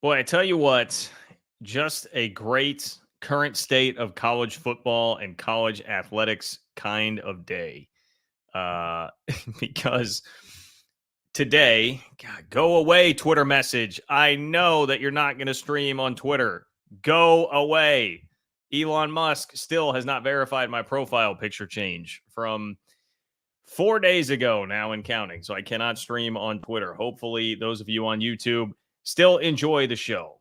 Boy, I tell you what, just a great current state of college football and college athletics kind of day. Uh, because today, God, go away, Twitter message. I know that you're not going to stream on Twitter. Go away. Elon Musk still has not verified my profile picture change from 4 days ago now and counting. So I cannot stream on Twitter. Hopefully, those of you on YouTube still enjoy the show.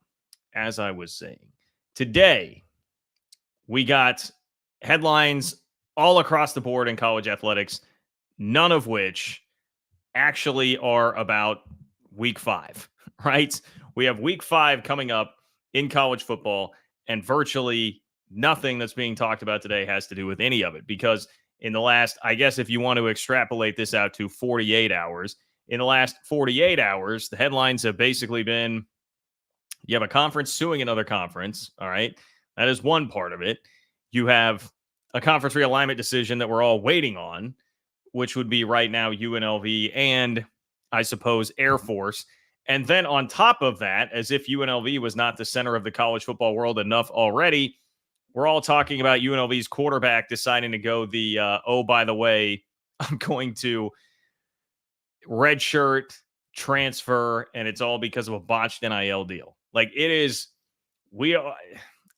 As I was saying, today we got headlines all across the board in college athletics, none of which actually are about week 5, right? We have week 5 coming up in college football, and virtually nothing that's being talked about today has to do with any of it because in the last, I guess if you want to extrapolate this out to 48 hours, in the last 48 hours, the headlines have basically been you have a conference suing another conference. All right. That is one part of it. You have a conference realignment decision that we're all waiting on, which would be right now UNLV and I suppose Air Force. And then on top of that, as if UNLV was not the center of the college football world enough already, we're all talking about UNLV's quarterback deciding to go by the way, I'm going to redshirt transfer, and it's all because of a botched NIL deal. Like it is, we.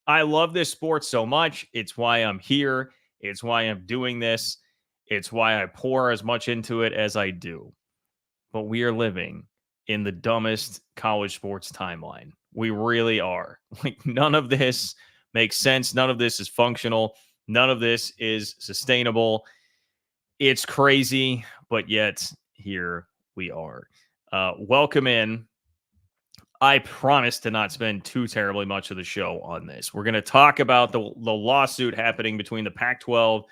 I love this sport so much. It's why I'm here. It's why I'm doing this. It's why I pour as much into it as I do. But we are living in the dumbest college sports timeline. We really are. Like none of this makes sense. None of this is functional. None of this is sustainable. It's crazy, but yet here we are. Welcome in. I promise to not spend too terribly much of the show on this. We're going to talk about the lawsuit happening between the Pac-12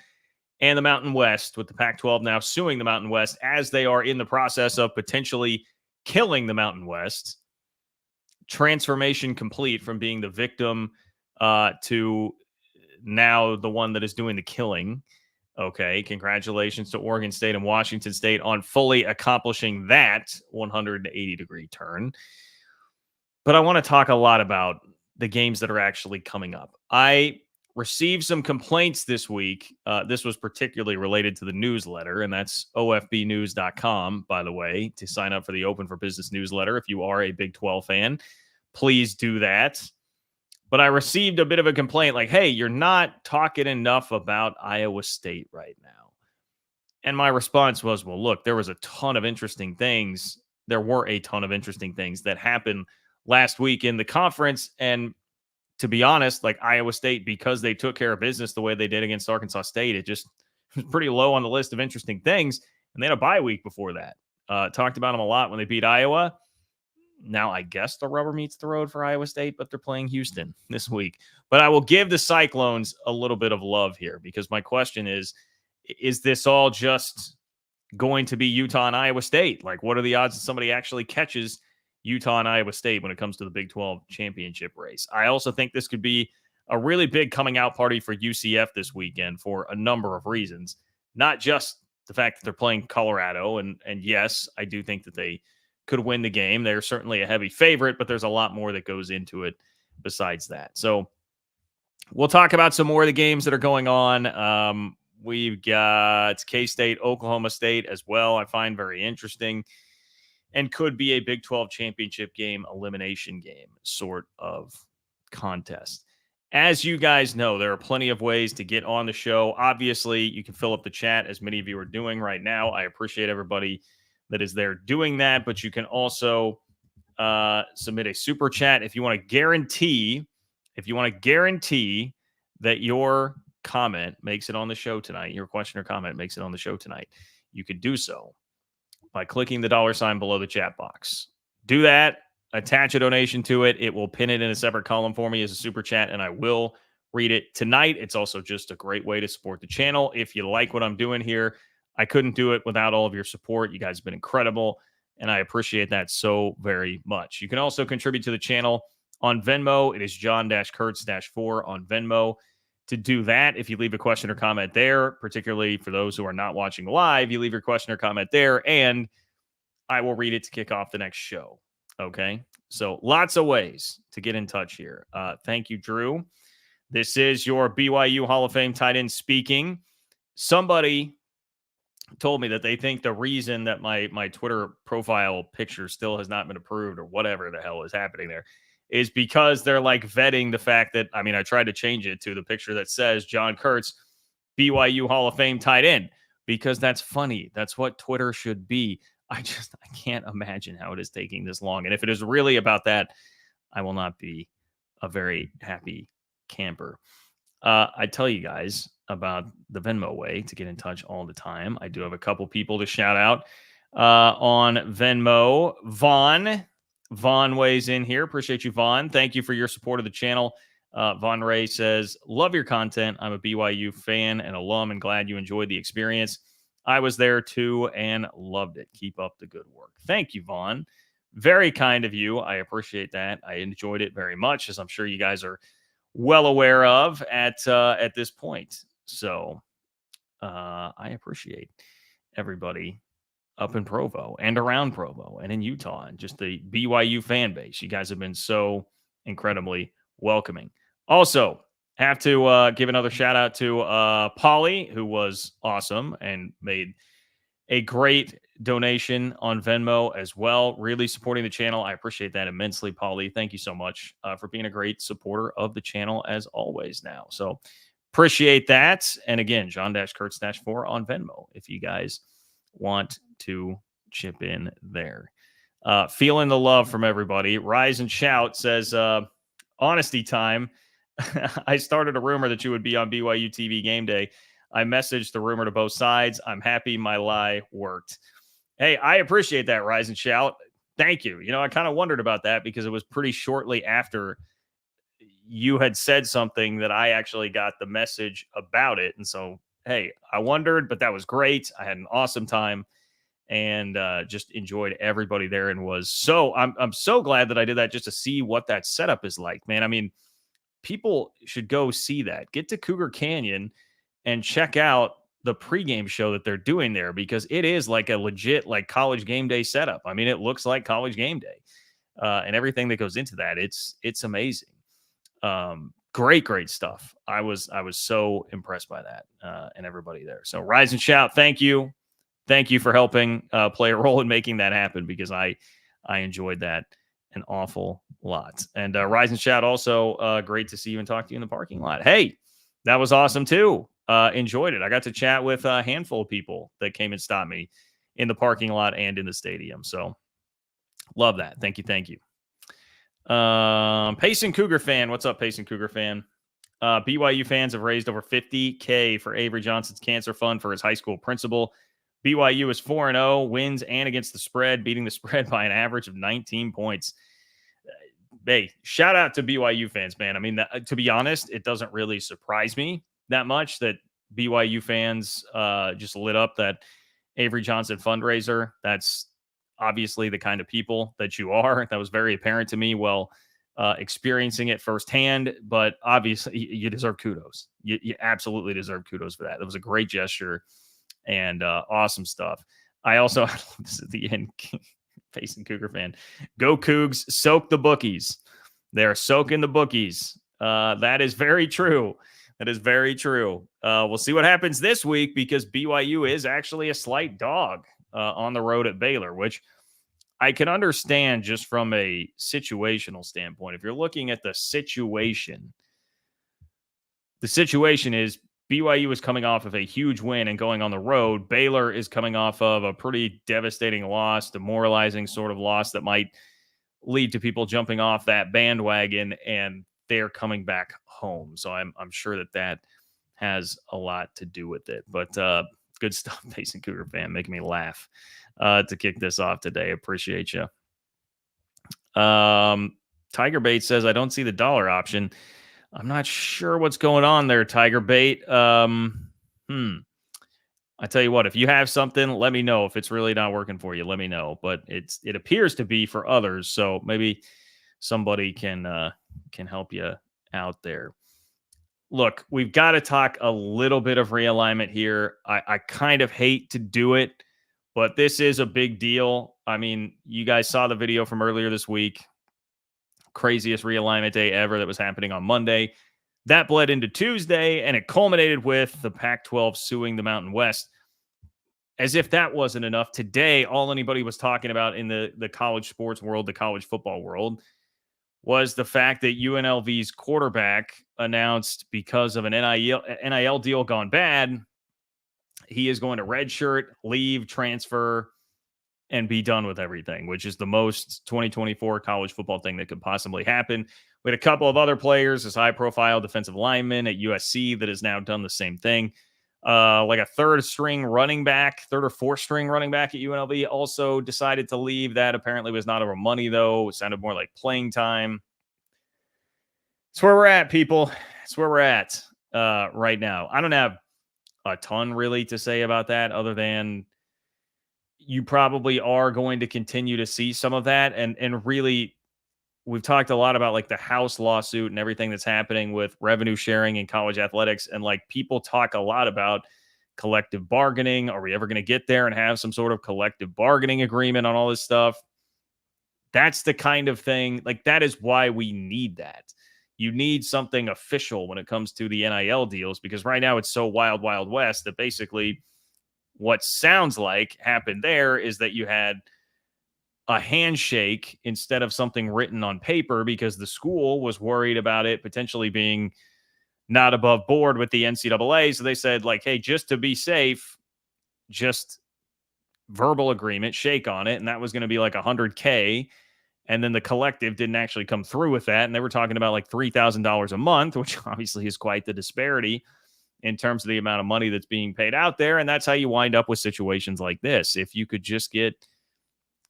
and the Mountain West, with the Pac-12 now suing the Mountain West as they are in the process of potentially killing the Mountain West. Transformation complete from being the victim to now the one that is doing the killing. Okay, congratulations to Oregon State and Washington State on fully accomplishing that 180-degree turn. But I want to talk a lot about the games that are actually coming up. I received some complaints this week. This was particularly related to the newsletter, and that's ofbnews.com, by the way, to sign up for the Open for Business newsletter. If you are a Big 12 fan, please do that. But I received a bit of a complaint like, hey, you're not talking enough about Iowa State right now. And my response was, well, look, there was a ton of interesting things. There were a ton of interesting things that happened last week in the conference. And to be honest, like Iowa State, because they took care of business the way they did against Arkansas State, it just was pretty low on the list of interesting things. And they had a bye week before that. Talked about them a lot when they beat Iowa. Now, I guess the rubber meets the road for Iowa State, but they're playing Houston this week. But I will give the Cyclones a little bit of love here because my question is this all just going to be Utah and Iowa State? Like, what are the odds that somebody actually catches Utah and Iowa State when it comes to the Big 12 championship race? I also think this could be a really big coming out party for UCF this weekend for a number of reasons, not just the fact that they're playing Colorado. And yes, I do think that they could win the game. They're certainly a heavy favorite, but there's a lot more that goes into it besides that. So we'll talk about some more of the games that are going on. We've got K-State, Oklahoma State as well. I find very interesting and could be a Big 12 championship game, elimination game sort of contest. As you guys know, there are plenty of ways to get on the show. Obviously, you can fill up the chat as many of you are doing right now. I appreciate everybody that is there doing that, but you can also submit a super chat if you want to guarantee that your comment makes it on the show tonight. Your question or comment makes it on the show tonight. You could do so by clicking the $ below the chat box. Do that, attach a donation to it. It will pin it in a separate column for me as a super chat, and I will read it tonight. It's also just a great way to support the channel. If you like what I'm doing here, I couldn't do it without all of your support. You guys have been incredible, and I appreciate that so very much. You can also contribute to the channel on Venmo. It is John-Kurtz-4 on Venmo. To do that, if you leave a question or comment there, particularly for those who are not watching live, you leave your question or comment there, and I will read it to kick off the next show. Okay. So lots of ways to get in touch here. Thank you, Drew. This is your BYU Hall of Fame tight end speaking. Somebody told me that they think the reason that my Twitter profile picture still has not been approved or whatever the hell is happening there is because they're like vetting the fact that I tried to change it to the picture that says John Kurtz, BYU Hall of Fame tight end, because that's funny. That's what Twitter should be. I can't imagine how it is taking this long. And if it is really about that, I will not be a very happy camper. I tell you guys about the Venmo way to get in touch all the time. I do have a couple people to shout out on Venmo. Vaughn weighs in here. Appreciate you, Vaughn. Thank you for your support of the channel. Vaughn Ray says, love your content. I'm a BYU fan and alum and glad you enjoyed the experience. I was there too and loved it. Keep up the good work. Thank you, Vaughn. Very kind of you. I appreciate that. I enjoyed it very much, as I'm sure you guys are well aware of at this point. So I appreciate everybody up in Provo and around Provo and in Utah and just the BYU fan base. You guys have been so incredibly welcoming. Also, have to give another shout out to Polly, who was awesome and made a great donation on Venmo as well, really supporting the channel. I appreciate that immensely, Polly. Thank you so much for being a great supporter of the channel as always now. So appreciate that. And again, John-Kurtz-4 on Venmo if you guys want to chip in there. Feeling the love from everybody. Rise and Shout says, honesty time. I started a rumor that you would be on BYU TV game day. I messaged the rumor to both sides. I'm happy my lie worked. Hey, I appreciate that, Rise and Shout. Thank you. I kind of wondered about that because it was pretty shortly after you had said something that I actually got the message about it. And so, hey, I wondered, but that was great. I had an awesome time and just enjoyed everybody there and I'm so glad that I did that just to see what that setup is like, man. People should go see that. Get to Cougar Canyon and check out the pregame show that they're doing there because it is like a legit like college game day setup. It looks like college game day and everything that goes into that. It's amazing. Great stuff. I was so impressed by that and everybody there. So Rise and Shout, thank you for helping play a role in making that happen because I enjoyed that an awful lot. And Rise and Shout also great to see you and talk to you in the parking lot. Hey, that was awesome too. Enjoyed it. I got to chat with a handful of people that came and stopped me in the parking lot and in the stadium. So love that. Thank you. Payson Cougar fan. What's up, Payson Cougar fan? BYU fans have raised over $50,000 for Avery Johnson's cancer fund for his high school principal. BYU is 4-0, wins and against the spread, beating the spread by an average of 19 points. Hey, shout out to BYU fans, man. To be honest, it doesn't really surprise me that much that BYU fans just lit up that Avery Johnson fundraiser. That's obviously the kind of people that you are. That was very apparent to me while experiencing it firsthand, but obviously you deserve kudos. You absolutely deserve kudos for that. It was a great gesture and awesome stuff. I also, this is the end, Payson Cougar fan. Go Cougs, soak the bookies. They're soaking the bookies. That is very true. We'll see what happens this week because BYU is actually a slight dog on the road at Baylor, which I can understand just from a situational standpoint. If you're looking at the situation is BYU is coming off of a huge win and going on the road. Baylor is coming off of a pretty devastating loss, demoralizing sort of loss that might lead to people jumping off that bandwagon, and they're coming back home. So I'm sure that has a lot to do with it. But good stuff, Payson Cougar fan, making me laugh to kick this off today. Appreciate you. Tiger Bait says, I don't see the dollar option. I'm not sure what's going on there, Tiger Bait. I tell you what, if you have something, let me know. If it's really not working for you, let me know. But it appears to be for others, so maybe somebody can help you out there. Look, we've got to talk a little bit of realignment here. I kind of hate to do it, But this is a big deal. I mean, you guys saw the video from earlier this week. Craziest realignment day ever that was happening on Monday. That bled into Tuesday, and it culminated with the Pac-12 suing the Mountain West. As if that wasn't enough, today, all anybody was talking about in the college sports world, the college football world, was the fact that UNLV's quarterback announced, because of an NIL deal gone bad, he is going to redshirt, leave, transfer, and be done with everything, which is the most 2024 college football thing that could possibly happen. We had a couple of other players, this high-profile defensive lineman at USC that has now done the same thing. Like a third or fourth string running back at UNLV also decided to leave. That apparently was not over money, though. It sounded more like playing time. It's where we're at, people. It's where we're at right now. I don't have a ton really to say about that, other than you probably are going to continue to see some of that. And really, we've talked a lot about like the House lawsuit and everything that's happening with revenue sharing in college athletics. And like people talk a lot about collective bargaining. Are we ever going to get there and have some sort of collective bargaining agreement on all this stuff? That's the kind of thing, like that is why we need that. You need something official when it comes to the NIL deals, because right now it's so wild, wild west that basically what sounds like happened there is that you had a handshake instead of something written on paper, because the school was worried about it potentially being not above board with the NCAA. So they said, like, hey, just to be safe, just verbal agreement, shake on it. And that was going to be like $100K. And then the collective didn't actually come through with that. And they were talking about like $3,000 a month, which obviously is quite the disparity in terms of the amount of money that's being paid out there. And that's how you wind up with situations like this. If you could just get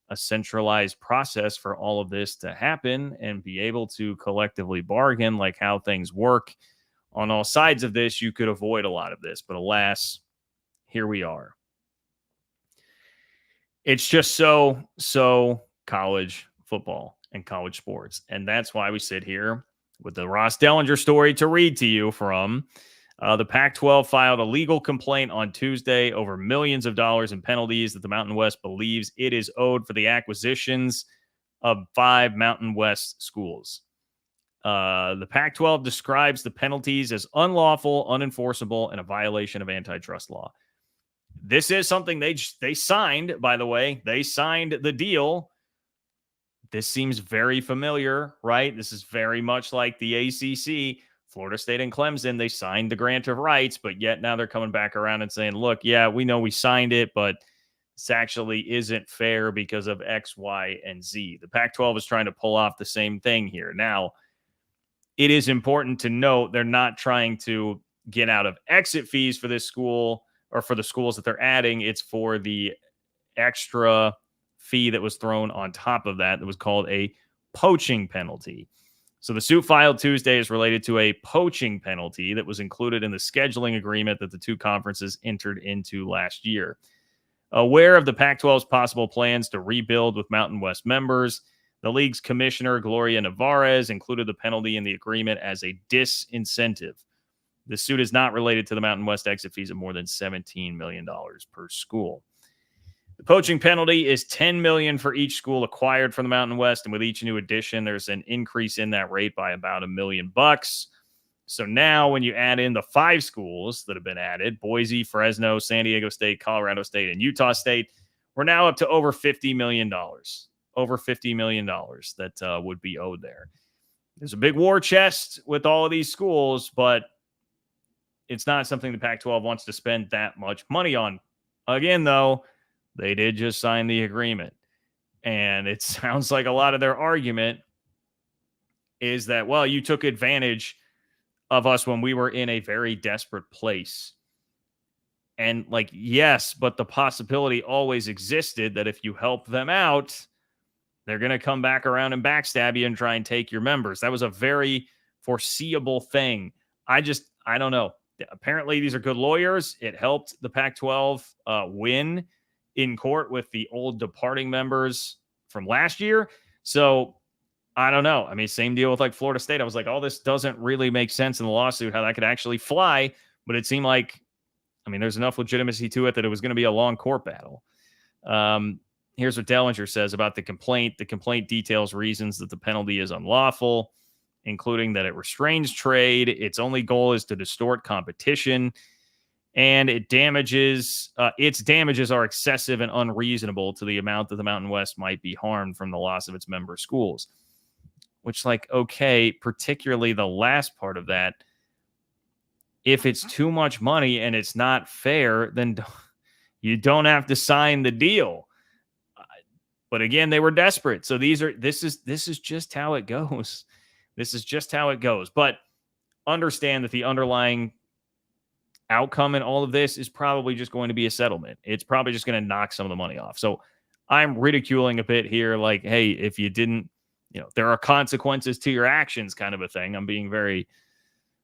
a centralized process for all of this to happen and be able to collectively bargain like how things work on all sides of this, you could avoid a lot of this. But alas, here we are. It's just so college football and college sports. And that's why we sit here with the Ross Dellinger story to read to you from. The Pac-12 filed a legal complaint on Tuesday over millions of dollars in penalties that the Mountain West believes it is owed for the acquisitions of 5 Mountain West schools. The Pac-12 describes the penalties as unlawful, unenforceable, and a violation of antitrust law. This is something they signed, by the way. They signed the deal. This seems very familiar, right? This is very much like the ACC. Florida State and Clemson, they signed the grant of rights, but yet now they're coming back around and saying, look, yeah, we know we signed it, but this actually isn't fair because of X, Y, and Z. The Pac-12 is trying to pull off the same thing here. Now, it is important to note they're not trying to get out of exit fees for this school or for the schools that they're adding. It's for the extra fee that was thrown on top of that was called a poaching penalty. So the suit filed Tuesday is related to a poaching penalty that was included in the scheduling agreement that the two conferences entered into last year. Aware of the Pac-12's possible plans to rebuild with Mountain West members, the league's commissioner, Gloria Nevarez, included the penalty in the agreement as a disincentive. The suit is not related to the Mountain West exit fees of more than $17 million per school. The poaching penalty is $10 million for each school acquired from the Mountain West, and with each new addition, there's an increase in that rate by about $1 million. So now, when you add in the 5 schools that have been added, Boise, Fresno, San Diego State, Colorado State, and Utah State, we're now up to over $50 million. Over $50 million that would be owed there. There's a big war chest with all of these schools, but it's not something the Pac-12 wants to spend that much money on. Again, though, they did just sign the agreement. And it sounds like a lot of their argument is that, well, you took advantage of us when we were in a very desperate place. And like, yes, but the possibility always existed that if you help them out, they're going to come back around and backstab you and try and take your members. That was a very foreseeable thing. I don't know. Apparently, these are good lawyers. It helped the Pac-12 win in court with the old departing members from last year. So I don't know. I mean, same deal with like Florida State. I was like, oh, this doesn't really make sense in the lawsuit, how that could actually fly. But it seemed like, I mean, there's enough legitimacy to it that it was going to be a long court battle. Here's what Dellinger says about the complaint. The complaint details reasons that the penalty is unlawful, including that it restrains trade. Its only goal is to distort competition, and its damages are excessive and unreasonable to the amount that the Mountain West might be harmed from the loss of its member schools. Which, like, okay, particularly the last part of that. If it's too much money and it's not fair, then you don't have to sign the deal. But again, they were desperate. So this is just how it goes. This is just how it goes. But understand that the underlying outcome in all of this is probably just going to be a settlement. It's probably just going to knock some of the money off. So I'm ridiculing a bit here, like, hey, if you didn't, there are consequences to your actions, kind of a thing. I'm being very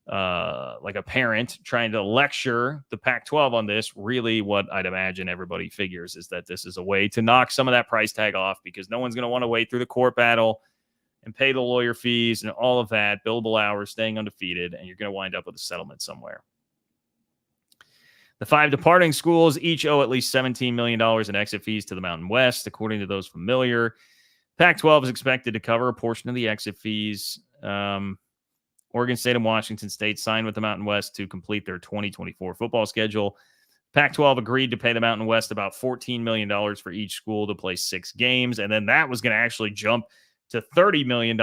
like a parent trying to lecture the Pac-12 on this. Really, what I'd imagine everybody figures is that this is a way to knock some of that price tag off, because no one's going to want to wait through the court battle and pay the lawyer fees and all of that, billable hours, staying undefeated, and you're going to wind up with a settlement somewhere. The 5 departing schools each owe at least $17 million in exit fees to the Mountain West, according to those familiar. Pac-12 is expected to cover a portion of the exit fees. Oregon State and Washington State signed with the Mountain West to complete their 2024 football schedule. Pac-12 agreed to pay the Mountain West about $14 million for each school to play 6 games, and then that was going to actually jump to $30 million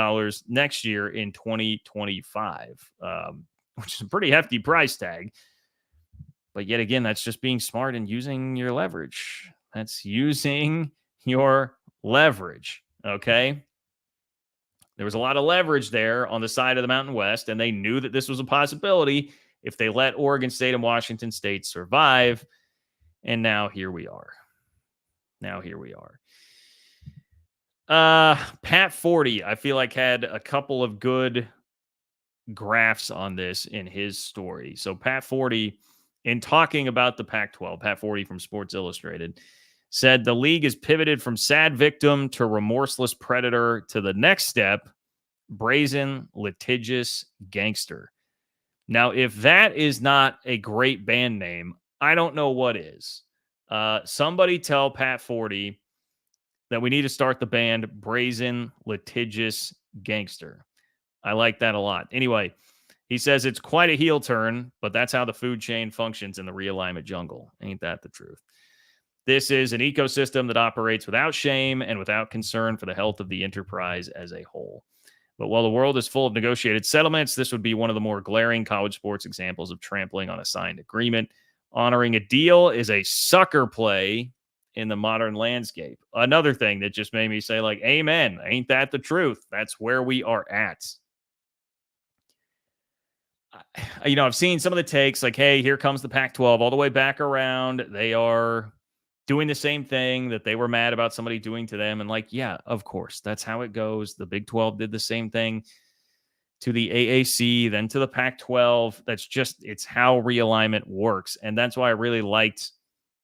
next year in 2025, which is a pretty hefty price tag. But yet again, that's just being smart and using your leverage. That's using your leverage, okay? There was a lot of leverage there on the side of the Mountain West, and they knew that this was a possibility if they let Oregon State and Washington State survive. And now here we are. Pat 40, I feel like, had a couple of good graphs on this in his story. So Pat 40, in talking about the Pac-12, Pat 40 from Sports Illustrated, said the league is pivoted from sad victim to remorseless predator to the next step, brazen, litigious gangster. Now, if that is not a great band name, I don't know what is. Somebody tell Pat 40 that we need to start the band Brazen, Litigious Gangster. I like that a lot. Anyway, he says it's quite a heel turn, but that's how the food chain functions in the realignment jungle. Ain't that the truth? This is an ecosystem that operates without shame and without concern for the health of the enterprise as a whole. But while the world is full of negotiated settlements, this would be one of the more glaring college sports examples of trampling on a signed agreement. Honoring a deal is a sucker play in the modern landscape. Another thing that just made me say, like, amen. Ain't that the truth? That's where we are at. I've seen some of the takes like, hey, here comes the Pac-12 all the way back around. They are doing the same thing that they were mad about somebody doing to them. And like, yeah, of course, that's how it goes. The Big 12 did the same thing to the AAC, then to the Pac-12. It's how realignment works. And that's why I really liked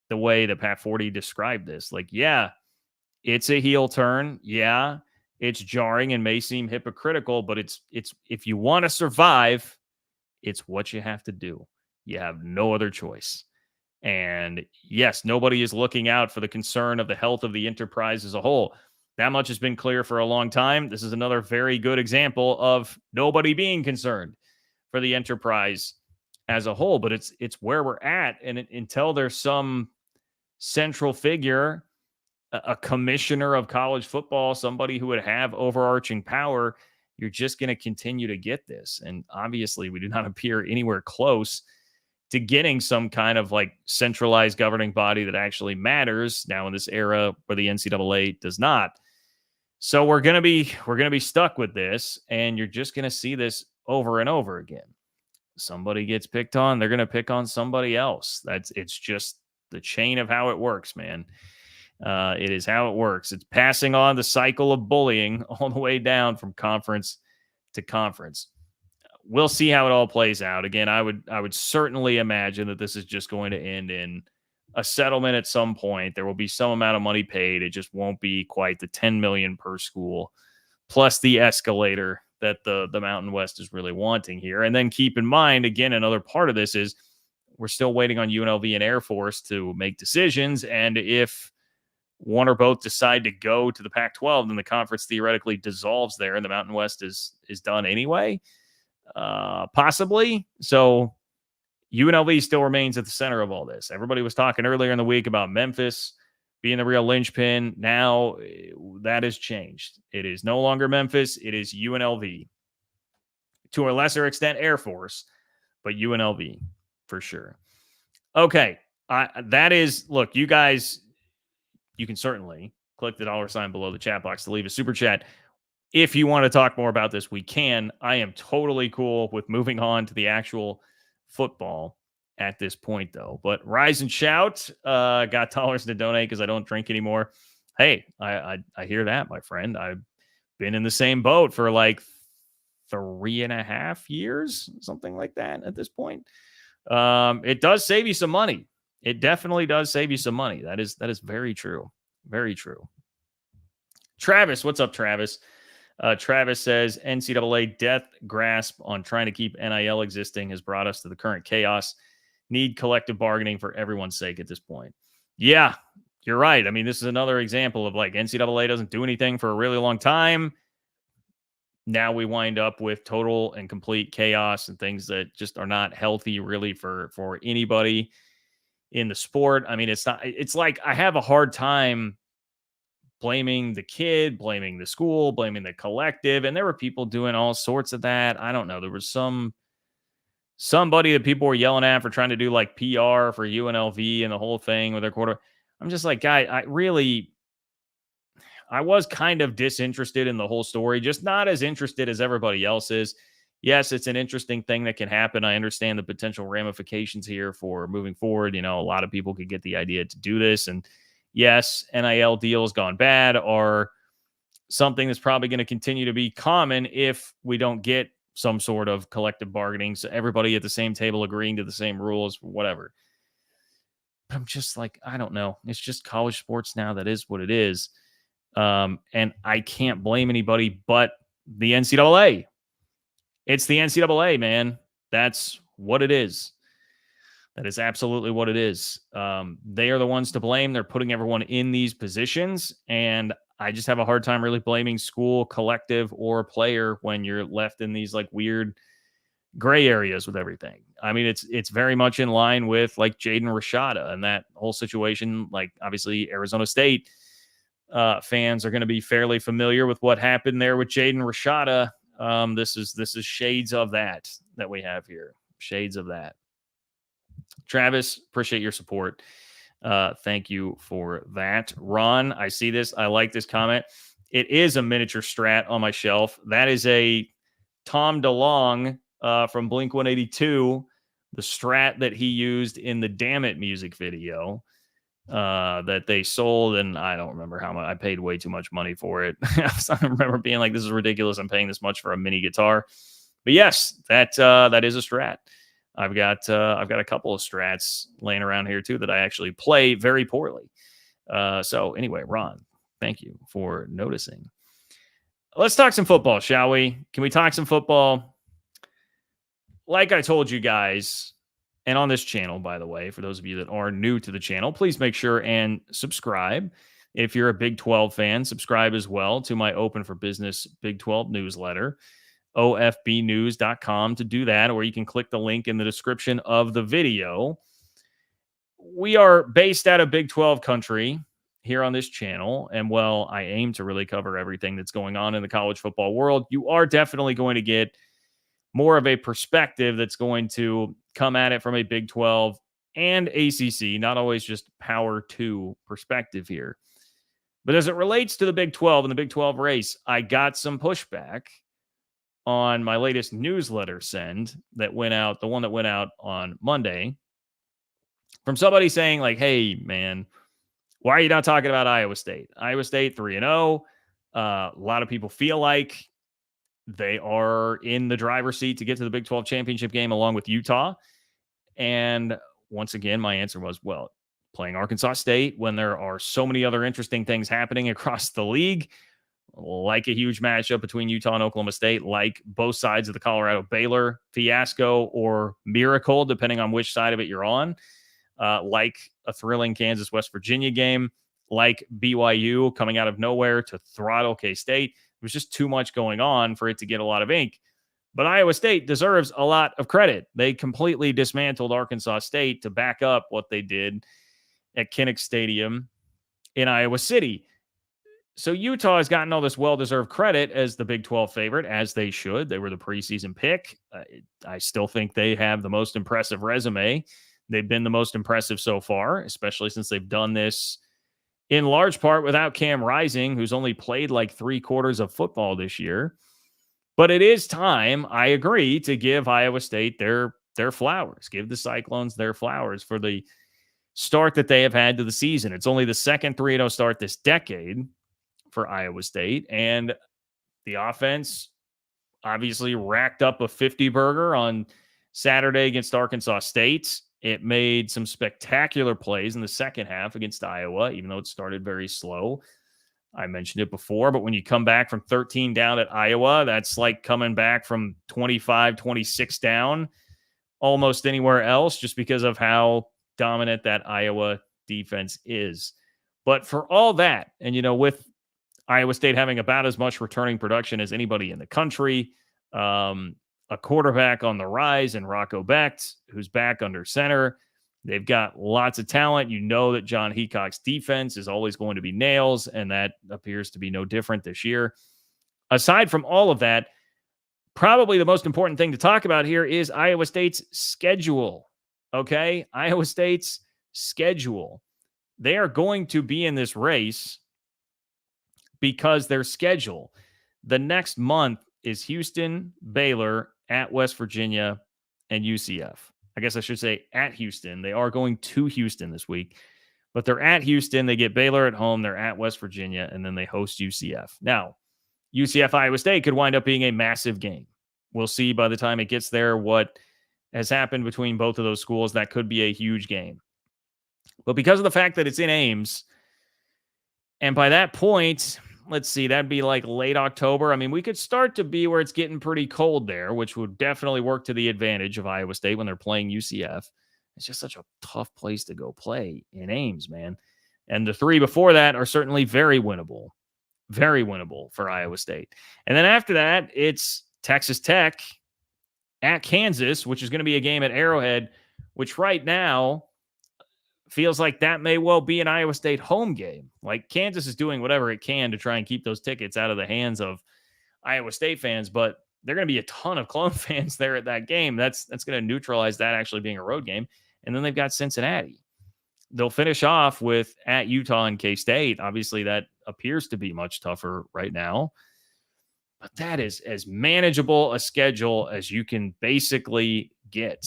the way that Pat 40 described this. Like, yeah, it's a heel turn. Yeah, it's jarring and may seem hypocritical, but it's if you want to survive, it's what you have to do. You have no other choice. And yes, nobody is looking out for the concern of the health of the enterprise as a whole. That much has been clear for a long time. This is another very good example of nobody being concerned for the enterprise as a whole. But it's where we're at. And until there's some central figure, a commissioner of college football, somebody who would have overarching power, you're just going to continue to get this. And obviously, we do not appear anywhere close to getting some kind of like centralized governing body that actually matters now in this era where the NCAA does not. So we're going to be stuck with this, and you're just going to see this over and over again. Somebody gets picked on, they're going to pick on somebody else. It's just the chain of how it works, man. It is how it works. It's passing on the cycle of bullying all the way down from conference to conference. We'll see how it all plays out. Again, I would certainly imagine that this is just going to end in a settlement at some point. There will be some amount of money paid. It just won't be quite the $10 million per school, plus the escalator that the Mountain West is really wanting here. And then keep in mind, again, another part of this is we're still waiting on UNLV and Air Force to make decisions. And if one or both decide to go to the Pac-12, then the conference theoretically dissolves there, and the Mountain West is done anyway. Possibly. So UNLV still remains at the center of all this. Everybody was talking earlier in the week about Memphis being the real linchpin. Now that has changed. It is no longer Memphis. It is UNLV. To a lesser extent, Air Force, but UNLV for sure. Okay. That is, look, you guys, you can certainly click the $ below the chat box to leave a super chat. If you want to talk more about this, we can. I am totally cool with moving on to the actual football at this point, though. But Rise and Shout got dollars to donate because I don't drink anymore. Hey, I hear that, my friend. I've been in the same boat for like 3.5 years, something like that at this point. It does save you some money. It definitely does save you some money. That is very true. Very true. Travis, what's up, Travis? Travis says NCAA death grasp on trying to keep NIL existing has brought us to the current chaos. Need collective bargaining for everyone's sake at this point. Yeah, you're right. I mean, this is another example of like NCAA doesn't do anything for a really long time. Now we wind up with total and complete chaos and things that just are not healthy really for anybody in the sport. I mean, it's like I have a hard time blaming the kid, blaming the school, blaming the collective. And there were people doing all sorts of that. I don't know. There was somebody that people were yelling at for trying to do like PR for UNLV and the whole thing with their quarter. I'm just like, guy, I was kind of disinterested in the whole story, just not as interested as everybody else is. Yes, it's an interesting thing that can happen. I understand the potential ramifications here for moving forward. You know, a lot of people could get the idea to do this. And yes, NIL deals gone bad are something that's probably going to continue to be common if we don't get some sort of collective bargaining. So everybody at the same table agreeing to the same rules, whatever. But I'm just like, I don't know. It's just college sports now. That is what it is. And I can't blame anybody but the NCAA. It's the NCAA, man. That's what it is. That is absolutely what it is. They are the ones to blame. They're putting everyone in these positions. And I just have a hard time really blaming school, collective, or player when you're left in these like weird gray areas with everything. I mean, it's very much in line with like Jaden Rashada and that whole situation. Like obviously Arizona State fans are going to be fairly familiar with what happened there with Jaden Rashada. This is shades of that we have here. Shades of that. Travis, appreciate your support. Thank you for that. Ron, I see this. I like this comment. It is a miniature strat on my shelf. That is a Tom DeLonge from Blink-182, the strat that he used in the Damn It music video that they sold. And I don't remember how much. I paid way too much money for it. I remember being like, this is ridiculous. I'm paying this much for a mini guitar. But yes, that is a strat. I've got a couple of strats laying around here too that I actually play very poorly. So anyway, Ron, thank you for noticing. Let's talk some football, shall we? Can we talk some football? Like I told you guys, and on this channel, by the way, for those of you that are new to the channel, please make sure and subscribe. If you're a Big 12 fan, subscribe as well to my Open for Business Big 12 newsletter. ofbnews.com to do that, or you can click the link in the description of the video. We are based out of Big 12 country here on this channel, and well, I aim to really cover everything that's going on in the college football world. You are definitely going to get more of a perspective that's going to come at it from a Big 12 and ACC, not always just Power 2 perspective here. But as it relates to the Big 12 and the Big 12 race, I got some pushback on my latest newsletter send that went out, the one that went out on Monday, from somebody saying like, hey, man, why are you not talking about Iowa State? Iowa State 3-0. A lot of people feel like they are in the driver's seat to get to the Big 12 championship game along with Utah. And once again, my answer was, well, playing Arkansas State when there are so many other interesting things happening across the league, like a huge matchup between Utah and Oklahoma State, like both sides of the Colorado-Baylor fiasco or miracle, depending on which side of it you're on, like a thrilling Kansas-West Virginia game. like BYU coming out of nowhere to throttle K-State. It was just too much going on for it to get a lot of ink. But Iowa State deserves a lot of credit. They completely dismantled Arkansas State to back up what they did at Kinnick Stadium in Iowa City. So Utah has gotten all this well-deserved credit as the Big 12 favorite, as they should. They were the preseason pick. I still think they have the most impressive resume. They've been the most impressive so far, especially since they've done this in large part without Cam Rising, who's only played like 3/4 of football this year. But it is time, I agree, to give Iowa State their flowers. Give the Cyclones their flowers for the start that they have had to the season. It's only the second 3-0 start this decade for Iowa State, and the offense obviously racked up a 50-burger on Saturday against Arkansas State. It made some spectacular plays in the second half against Iowa, even though it started very slow. I mentioned it before, but when you come back from 13 down at Iowa, that's like coming back from 25, 26 down almost anywhere else, just because of how dominant that Iowa defense is. But for all that, and with Iowa State having about as much returning production as anybody in the country, a quarterback on the rise in Rocco Becht, who's back under center. They've got lots of talent. You know that John Heacock's defense is always going to be nails, and that appears to be no different this year. Aside from all of that, probably the most important thing to talk about here is Iowa State's schedule. Okay? Iowa State's schedule. They are going to be in this race because their schedule, the next month, is Houston, Baylor, at West Virginia, and UCF. I guess I should say at Houston. They are going to Houston this week, but they're at Houston. They get Baylor at home. They're at West Virginia, and then they host UCF. Now, UCF Iowa State could wind up being a massive game. We'll see by the time it gets there what has happened between both of those schools. That could be a huge game. But because of the fact that it's in Ames, and by that point, let's see, that'd be like late October. I mean, we could start to be where it's getting pretty cold there, which would definitely work to the advantage of Iowa State when they're playing UCF. It's just such a tough place to go play in Ames, man. And the three before that are certainly very winnable for Iowa State. And then after that, it's Texas Tech at Kansas, which is going to be a game at Arrowhead, which right now feels like that may well be an Iowa State home game. Like Kansas is doing whatever it can to try and keep those tickets out of the hands of Iowa State fans, but there are going to be a ton of Clone fans there at that game. That's going to neutralize that actually being a road game. And then they've got Cincinnati. They'll finish off with at Utah and K-State. Obviously, that appears to be much tougher right now. But that is as manageable a schedule as you can basically get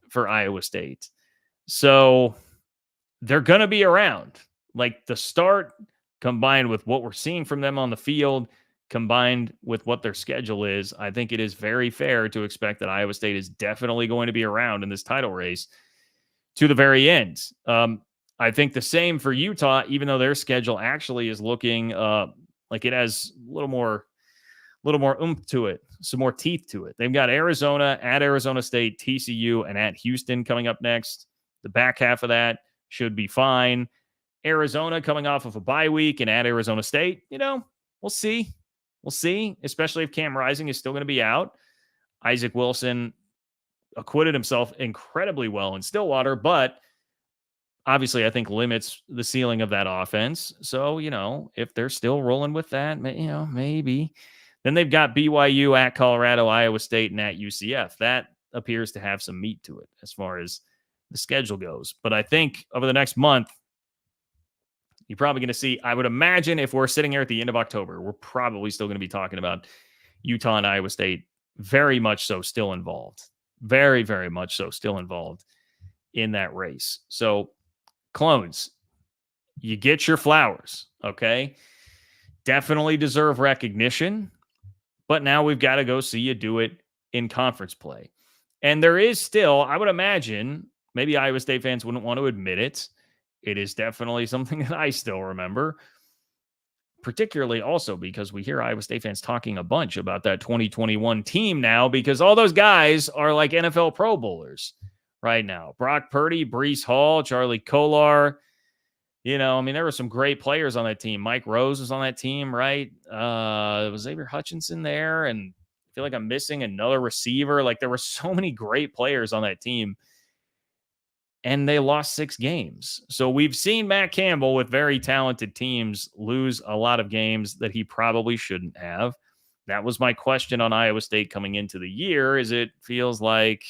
for Iowa State. So they're going to be around. Like the start combined with what we're seeing from them on the field, combined with what their schedule is, I think it is very fair to expect that Iowa State is definitely going to be around in this title race to the very end. I think the same for Utah, even though their schedule actually is looking like it has a little more oomph to it, some more teeth to it. They've got Arizona, at Arizona State, TCU, and at Houston coming up next. The back half of that should be fine. Arizona coming off of a bye week and at Arizona State, we'll see. We'll see, especially if Cam Rising is still going to be out. Isaac Wilson acquitted himself incredibly well in Stillwater, but obviously I think limits the ceiling of that offense. So, if they're still rolling with that, maybe. Then they've got BYU at Colorado, Iowa State, and at UCF. That appears to have some meat to it as far as the schedule goes. But I think over the next month, you're probably going to see, I would imagine if we're sitting here at the end of October, we're probably still going to be talking about Utah and Iowa State very much so still involved. Very, very much so still involved in that race. So, Clones, you get your flowers, okay? Definitely deserve recognition, but now we've got to go see you do it in conference play. And there is still, I would imagine, maybe Iowa State fans wouldn't want to admit it. It is definitely something that I still remember, particularly also because we hear Iowa State fans talking a bunch about that 2021 team now because all those guys are like NFL Pro Bowlers right now. Brock Purdy, Breece Hall, Charlie Kolar, I mean, there were some great players on that team. Mike Rose was on that team, right? Was Xavier Hutchinson there? And I feel like I'm missing another receiver. Like, there were so many great players on that team, and they lost 6 games. So we've seen Matt Campbell with very talented teams lose a lot of games that he probably shouldn't have. That was my question on Iowa State coming into the year, is it feels like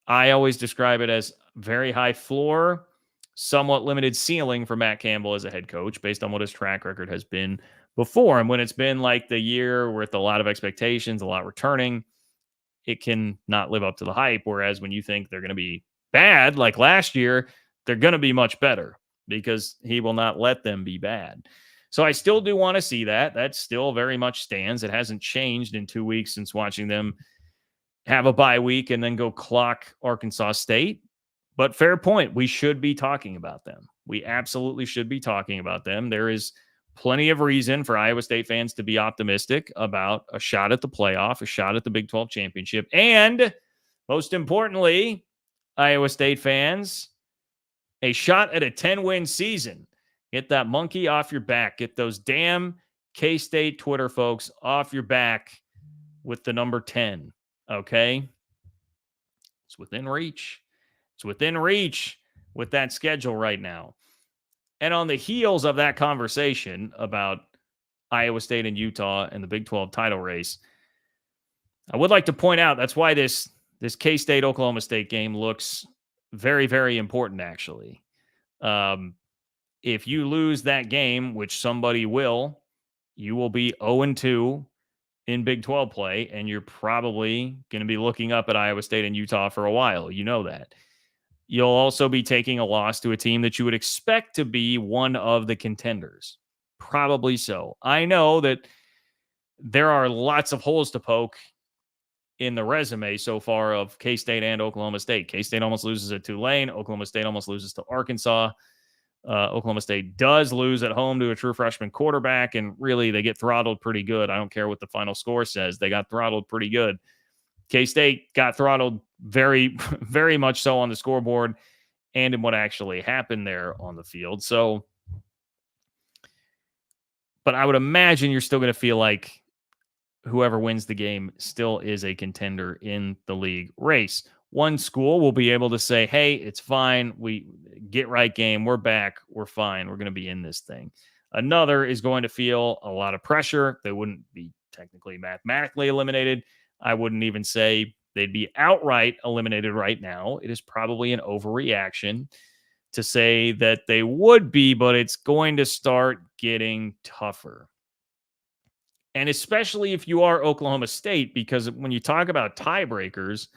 I always describe it as very high floor, somewhat limited ceiling for Matt Campbell as a head coach based on what his track record has been before. And when it's been like the year with a lot of expectations, a lot returning, it can not live up to the hype. Whereas when you think they're going to be bad, like last year, they're going to be much better because he will not let them be bad. So I still do want to see that. That still very much stands. It hasn't changed in 2 weeks since watching them have a bye week and then go clock Arkansas State. But fair point. We should be talking about them. We absolutely should be talking about them. There is plenty of reason for Iowa State fans to be optimistic about a shot at the playoff, a shot at the Big 12 championship, and most importantly, Iowa State fans, a shot at a 10-win season. Get that monkey off your back. Get those damn K-State Twitter folks off your back with the number 10. Okay? It's within reach. It's within reach with that schedule right now. And on the heels of that conversation about Iowa State and Utah and the Big 12 title race, I would like to point out that's why this K-State Oklahoma State game looks very, very important, actually. If you lose that game, which somebody will, you will be 0-2 in Big 12 play, and you're probably going to be looking up at Iowa State and Utah for a while. You know that. You'll also be taking a loss to a team that you would expect to be one of the contenders. Probably so. I know that there are lots of holes to poke in the resume so far of K-State and Oklahoma State. K-State almost loses at Tulane. Oklahoma State almost loses to Arkansas. Oklahoma State does lose at home to a true freshman quarterback, and really they get throttled pretty good. I don't care what the final score says. They got throttled pretty good. K-State got throttled very, very much so on the scoreboard and in what actually happened there on the field. So, but I would imagine you're still going to feel like whoever wins the game still is a contender in the league race. One school will be able to say, hey, it's fine. We get right game. We're back. We're fine. We're going to be in this thing. Another is going to feel a lot of pressure. They wouldn't be technically mathematically eliminated. I wouldn't even say they'd be outright eliminated right now. It is probably an overreaction to say that they would be, but it's going to start getting tougher. And especially if you are Oklahoma State, because when you talk about tiebreakers,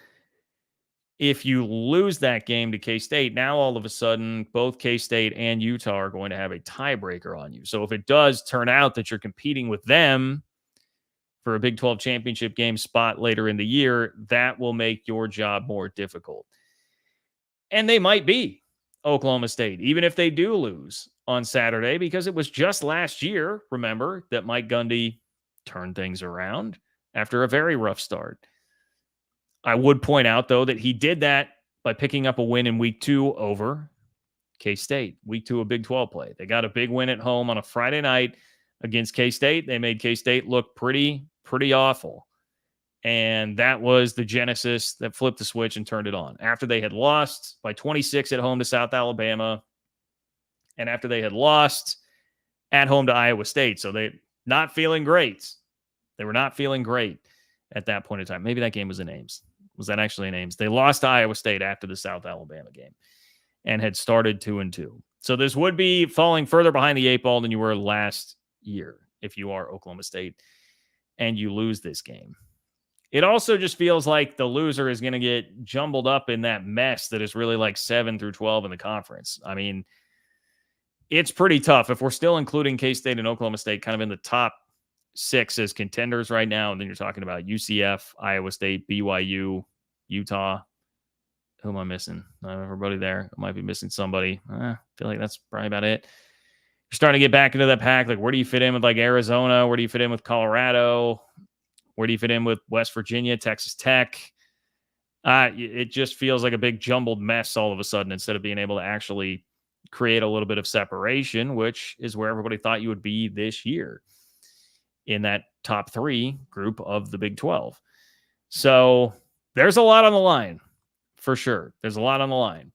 if you lose that game to K-State, now all of a sudden, both K-State and Utah are going to have a tiebreaker on you. So if it does turn out that you're competing with them for a Big 12 championship game spot later in the year, that will make your job more difficult. And they might be Oklahoma State, even if they do lose on Saturday, because it was just last year, remember, that Mike Gundy turned things around after a very rough start. I would point out, though, that he did that by picking up a win in week 2 over K-State, week 2 of Big 12 play. They got a big win at home on a Friday night against K-State. They made K-State look pretty awful. And that was the genesis that flipped the switch and turned it on. After they had lost by 26 at home to South Alabama, and after they had lost at home to Iowa State. So they not feeling great. They were not feeling great at that point in time. Maybe that game was in Ames. Was that actually in Ames? They lost to Iowa State after the South Alabama game and had started 2-2. So this would be falling further behind the 8 ball than you were last year if you are Oklahoma State and you lose this game. It also just feels like the loser is going to get jumbled up in that mess that is really like 7 through 12 in the conference. I mean, it's pretty tough. If we're still including K-State and Oklahoma State kind of in the top 6 as contenders right now, and then you're talking about UCF, Iowa State, BYU, Utah. Who am I missing? Everybody there. I might be missing somebody. I feel like that's probably about it. You're starting to get back into that pack. Like, where do you fit in with like Arizona? Where do you fit in with Colorado? Where do you fit in with West Virginia, Texas Tech? It just feels like a big jumbled mess all of a sudden instead of being able to actually create a little bit of separation, which is where everybody thought you would be this year in that top 3 group of the Big 12. So there's a lot on the line for sure. There's a lot on the line.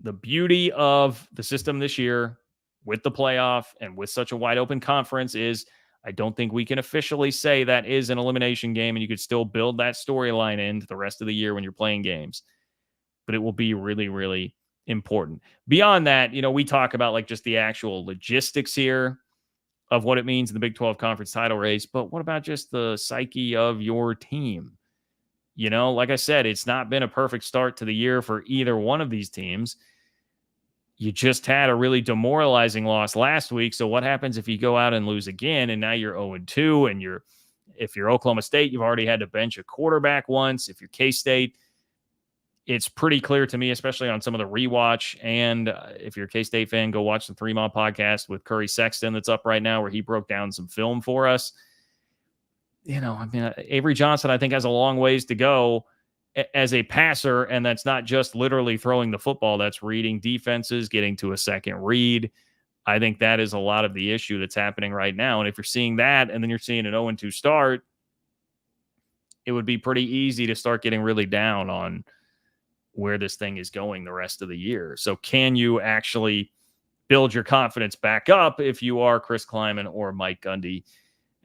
The beauty of the system this year with the playoff and with such a wide open conference is I don't think we can officially say that is an elimination game and you could still build that storyline into the rest of the year when you're playing games. But it will be really, really important. Beyond that, we talk about like just the actual logistics here of what it means in the Big 12 conference title race. But what about just the psyche of your team? Like I said, it's not been a perfect start to the year for either one of these teams. You just had a really demoralizing loss last week. So what happens if you go out and lose again and now you're 0-2 and if you're Oklahoma State, you've already had to bench a quarterback once. If you're K-State, it's pretty clear to me, especially on some of the rewatch. And if you're a K-State fan, go watch the 3 Mile podcast with Curry Sexton that's up right now where he broke down some film for us. Avery Johnson, I think, has a long ways to go as a passer, and that's not just literally throwing the football. That's reading defenses, getting to a second read. I think that is a lot of the issue that's happening right now. And if you're seeing that and then you're seeing an 0-2 start, it would be pretty easy to start getting really down on where this thing is going the rest of the year. So can you actually build your confidence back up if you are Chris Kleiman or Mike Gundy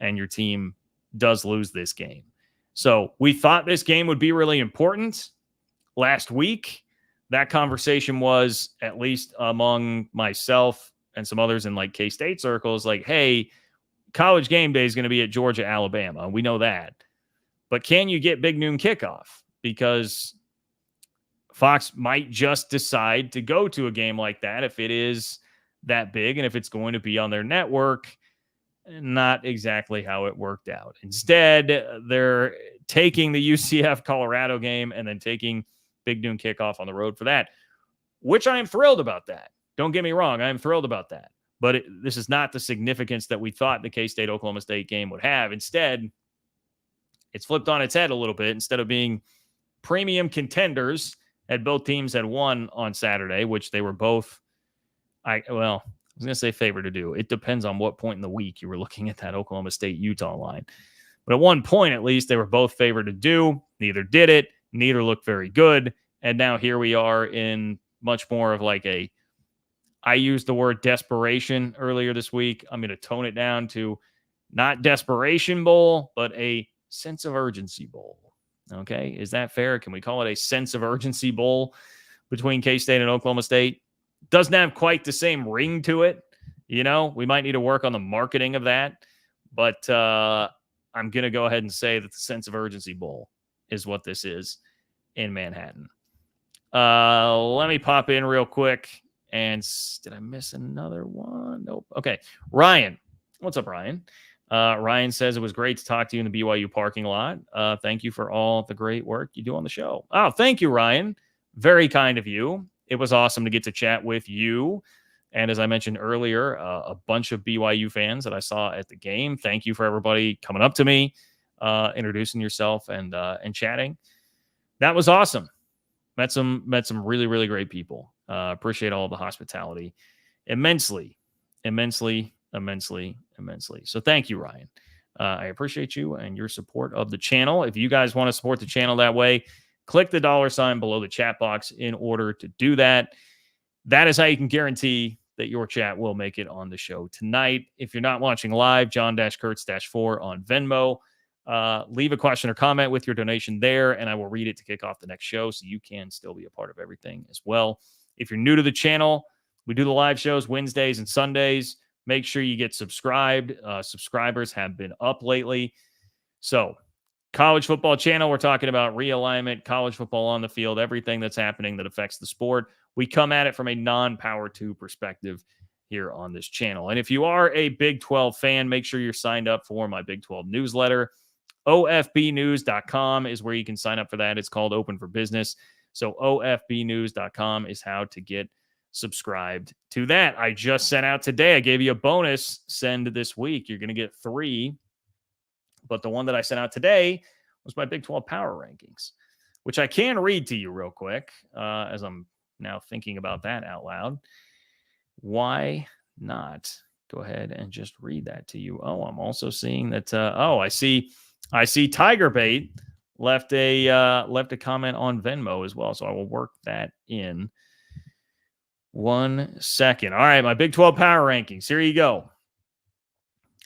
and your team does lose this game? So we thought this game would be really important last week. That conversation was, at least among myself and some others in like K-State circles, like, hey, College game day is going to be at Georgia, Alabama. We know that. But can you get big noon kickoff? Because Fox might just decide to go to a game like that if it is that big and if it's going to be on their network. Not exactly how it worked out. Instead, they're taking the UCF Colorado game and then taking big noon kickoff on the road for that, which I am thrilled about that. Don't get me wrong. I am thrilled about that. But this is not the significance that we thought the K-State Oklahoma State game would have. Instead, it's flipped on its head a little bit. Instead of being premium contenders, and both teams had won on Saturday, which they were both, I was going to say favored to do. It depends on what point in the week you were looking at that Oklahoma State-Utah line. But at one point, at least, they were both favored to do. Neither did it. Neither looked very good. And now here we are in much more of like I used the word desperation earlier this week. I'm going to tone it down to not desperation bowl, but a sense of urgency bowl. Okay. Is that fair? Can we call it a sense of urgency bowl between K-State and Oklahoma State? Doesn't have quite the same ring to it. We might need to work on the marketing of that, but I'm going to go ahead and say that the sense of urgency bowl is what this is in Manhattan. Let me pop in real quick. And did I miss another one? Nope. Okay. Ryan. What's up, Ryan? Ryan says it was great to talk to you in the BYU parking lot. Thank you for all the great work you do on the show. Oh, thank you, Ryan. Very kind of you. It was awesome to get to chat with you. And as I mentioned earlier, a bunch of BYU fans that I saw at the game. Thank you for everybody coming up to me, introducing yourself and chatting. That was awesome. Met some really, really great people. Appreciate all the hospitality immensely. So thank you, Ryan. I appreciate you and your support of the channel. If you guys want to support the channel that way, click the $ below the chat box in order to do that. That is how you can guarantee that your chat will make it on the show tonight. If you're not watching live, John-Kurtz-4 on Venmo. Leave a question or comment with your donation there, and I will read it to kick off the next show so you can still be a part of everything as well. If you're new to the channel, we do the live shows Wednesdays and Sundays. Make sure you get subscribed. Subscribers have been up lately. So, college football channel, we're talking about realignment, college football on the field, everything that's happening that affects the sport. We come at it from a non-Power 2 perspective here on this channel. And if you are a Big 12 fan, make sure you're signed up for my Big 12 newsletter. OFBnews.com is where you can sign up for that. It's called Open for Business. So OFBnews.com is how to get subscribed to that. I just sent out today. I gave you a bonus send this week. You're going to get 3. But the one that I sent out today was my Big 12 power rankings, which I can read to you real quick as I'm now thinking about that out loud. Why not go ahead and just read that to you? Oh, I'm also seeing that. I see Tiger Bait left a comment on Venmo as well, so I will work that in 1 second. All right, my Big 12 power rankings. Here you go.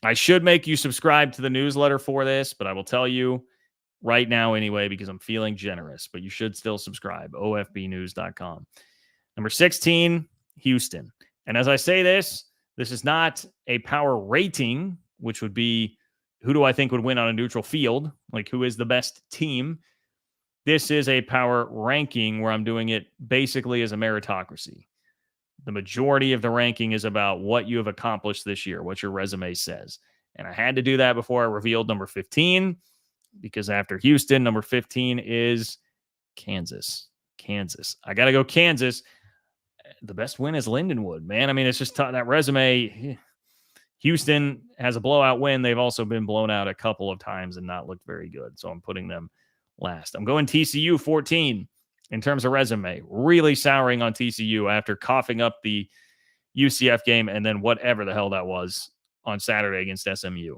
I should make you subscribe to the newsletter for this, but I will tell you right now anyway because I'm feeling generous. But you should still subscribe. ofbnews.com. Number 16, Houston. And as I say this is not a power rating, which would be who do I think would win on a neutral field? Like who is the best team? This is a power ranking where I'm doing it basically as a meritocracy. The majority of the ranking is about what you have accomplished this year, what your resume says. And I had to do that before I revealed number 15, because after Houston, number 15 is Kansas. I got to go Kansas. The best win is Lindenwood, man. I mean, it's just that resume. Houston has a blowout win. They've also been blown out a couple of times and not looked very good. So I'm putting them last. I'm going TCU 14 in terms of resume. Really souring on TCU after coughing up the UCF game and then whatever the hell that was on Saturday against SMU.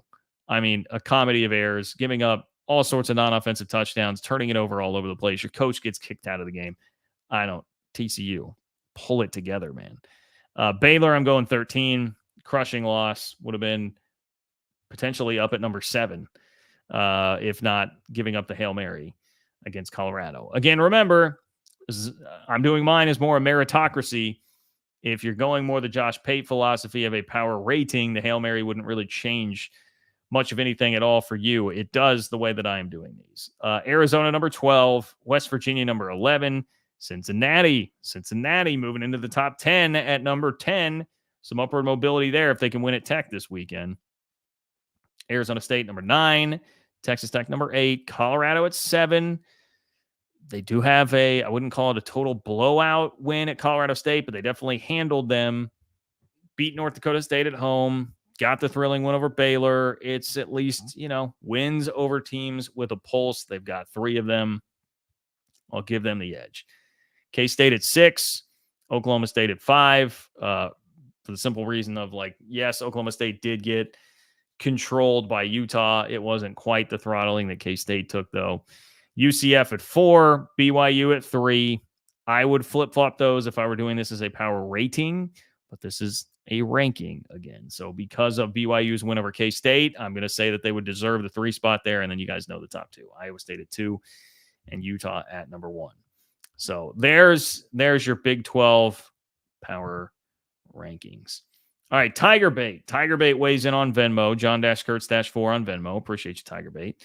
I mean, a comedy of errors, giving up all sorts of non-offensive touchdowns, turning it over all over the place. Your coach gets kicked out of the game. TCU, pull it together, man. Baylor, I'm going 13. Crushing loss. Would have been potentially up at number 7, if not giving up the Hail Mary against Colorado. Again, remember, I'm doing mine as more a meritocracy. If you're going more the Josh Pate philosophy of a power rating, the Hail Mary wouldn't really change much of anything at all for you. It does the way that I am doing these. Arizona, number 12. West Virginia, number 11. Cincinnati moving into the top 10 at number 10. Some upward mobility there if they can win at Tech this weekend. Arizona State, number 9. Texas Tech, number 8. Colorado at 7. They do have I wouldn't call it a total blowout win at Colorado State, but they definitely handled them. Beat North Dakota State at home. Got the thrilling win over Baylor. It's at least, wins over teams with a pulse. They've got 3 of them. I'll give them the edge. K-State at 6. Oklahoma State at 5. For the simple reason of yes, Oklahoma State did get controlled by Utah. It wasn't quite the throttling that K-State took, though. UCF at 4, BYU at 3. I would flip-flop those if I were doing this as a power rating, but this is a ranking again. So because of BYU's win over K-State, I'm going to say that they would deserve the 3 spot there, and then you guys know the top 2. Iowa State at 2 and Utah at number 1. So there's your Big 12 power rankings. All right, Tiger Bait. Tiger Bait weighs in on Venmo. John-Kurtz-4 on Venmo. Appreciate you, Tiger Bait.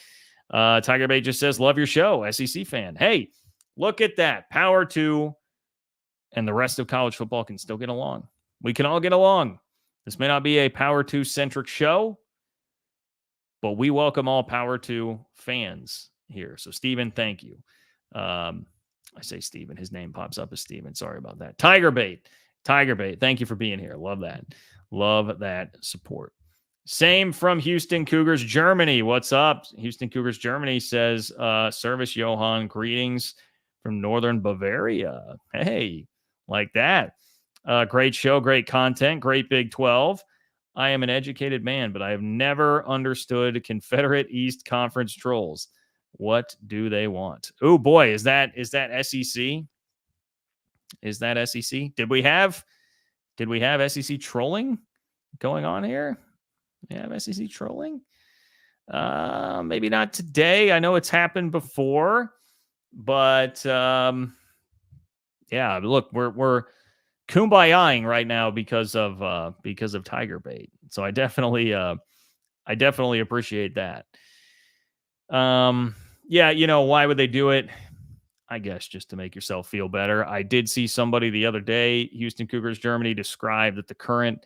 Tiger Bait just says, love your show, SEC fan. Hey, look at that. Power to, and the rest of college football can still get along. We can all get along. This may not be a Power 2 centric show, but we welcome all Power 2 fans here. So, Steven, thank you. I say Steven. His name pops up as Steven. Sorry about that. Tiger Bait. Thank you for being here. Love that. Love that support. Same from Houston Cougars, Germany. What's up? Houston Cougars, Germany says, Service Johann, greetings from Northern Bavaria. Hey, like that. Great show, great content, great Big 12. I am an educated man, but I have never understood Confederate East Conference trolls. What do they want? Oh boy, is that SEC? Is that SEC? Did we have SEC trolling going on here? We have SEC trolling? Maybe not today. I know it's happened before, but yeah, look, we're kumbayaing right now because of Tiger Bait. So I definitely appreciate that. Yeah, why would they do it? I guess just to make yourself feel better. I did see somebody the other day, Houston Cougars, Germany, describe that the current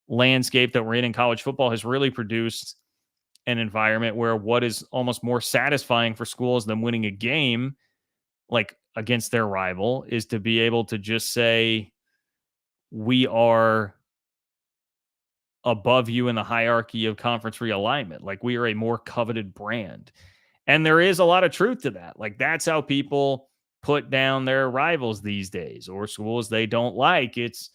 landscape that we're in college football has really produced an environment where what is almost more satisfying for schools than winning a game, like against their rival, is to be able to just say, we are above you in the hierarchy of conference realignment. Like we are a more coveted brand. And there is a lot of truth to that. Like, that's how people put down their rivals these days, or schools they don't like. It's,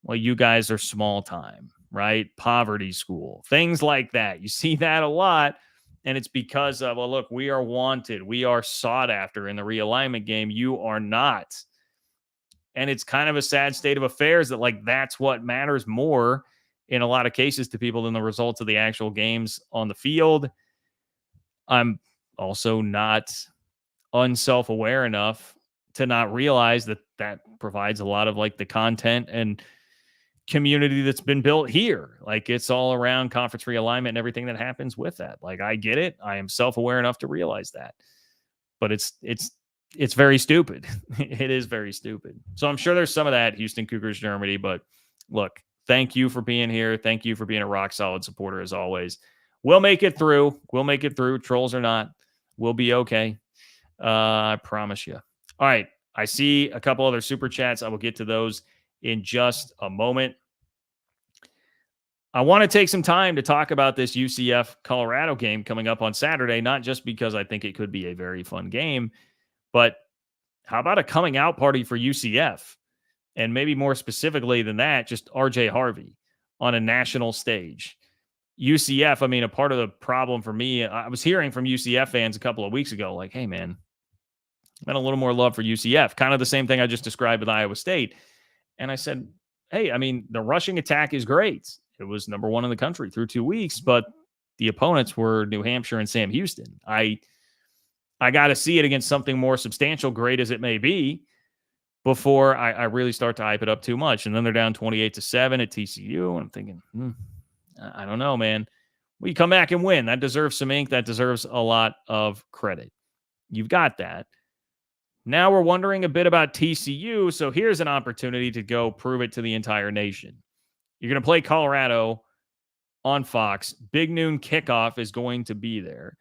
well, you guys are small time, right? Poverty school, things like that. You see that a lot. And it's because of, well, look, we are wanted. We are sought after in the realignment game. You are not. And it's kind of a sad state of affairs that, like, that's what matters more in a lot of cases to people than the results of the actual games on the field. I'm also not unself aware enough to not realize that that provides a lot of like the content and community that's been built here. Like, it's all around conference realignment and everything that happens with that. Like, I get it. I am self aware enough to realize that, but it's very stupid. It is very stupid. So I'm sure there's some of that, Houston Cougars, Germany. But look, thank you for being here. Thank you for being a rock solid supporter as always. We'll make it through. We'll make it through. Trolls or not, we'll be okay. I promise you. All right. I see a couple other super chats. I will get to those in just a moment. I want to take some time to talk about this UCF Colorado game coming up on Saturday, not just because I think it could be a very fun game, but how about a coming out party for UCF? And maybe more specifically than that, just RJ Harvey on a national stage. UCF, I mean, a part of the problem for me, I was hearing from UCF fans a couple of weeks ago, like, hey, man, been a little more love for UCF. Kind of the same thing I just described with Iowa State. And I said, hey, I mean, the rushing attack is great. It was number one in the country through 2 weeks, but the opponents were New Hampshire and Sam Houston. I got to see it against something more substantial, great as it may be, before I really start to hype it up too much. And then they're down 28-7 at TCU. And I'm thinking, I don't know, man. We come back and win. That deserves some ink. That deserves a lot of credit. You've got that. Now we're wondering a bit about TCU. So here's an opportunity to go prove it to the entire nation. You're going to play Colorado on Fox. Big noon kickoff is going to be there.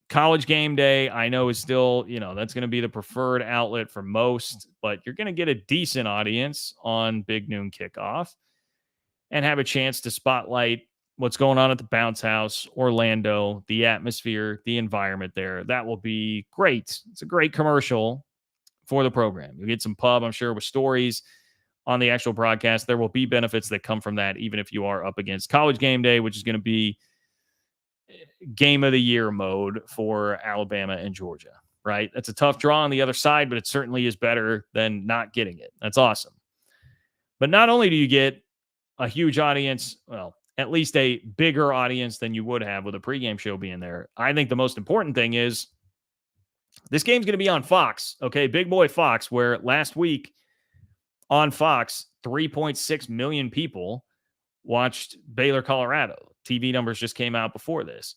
College game day, I know, is still, that's going to be the preferred outlet for most, but you're going to get a decent audience on big noon kickoff and have a chance to spotlight what's going on at the Bounce House, Orlando, the atmosphere, the environment there. That will be great. It's a great commercial for the program. You'll get some pub, I'm sure, with stories on the actual broadcast. There will be benefits that come from that, even if you are up against College game day, which is going to be game of the year mode for Alabama and Georgia, right? That's a tough draw on the other side, but it certainly is better than not getting it. That's awesome. But not only do you get a huge audience, well, at least a bigger audience than you would have with a pregame show being there. I think the most important thing is this game's going to be on Fox, okay? Big boy Fox, where last week on Fox, 3.6 million people watched Baylor, Colorado. TV numbers just came out before this.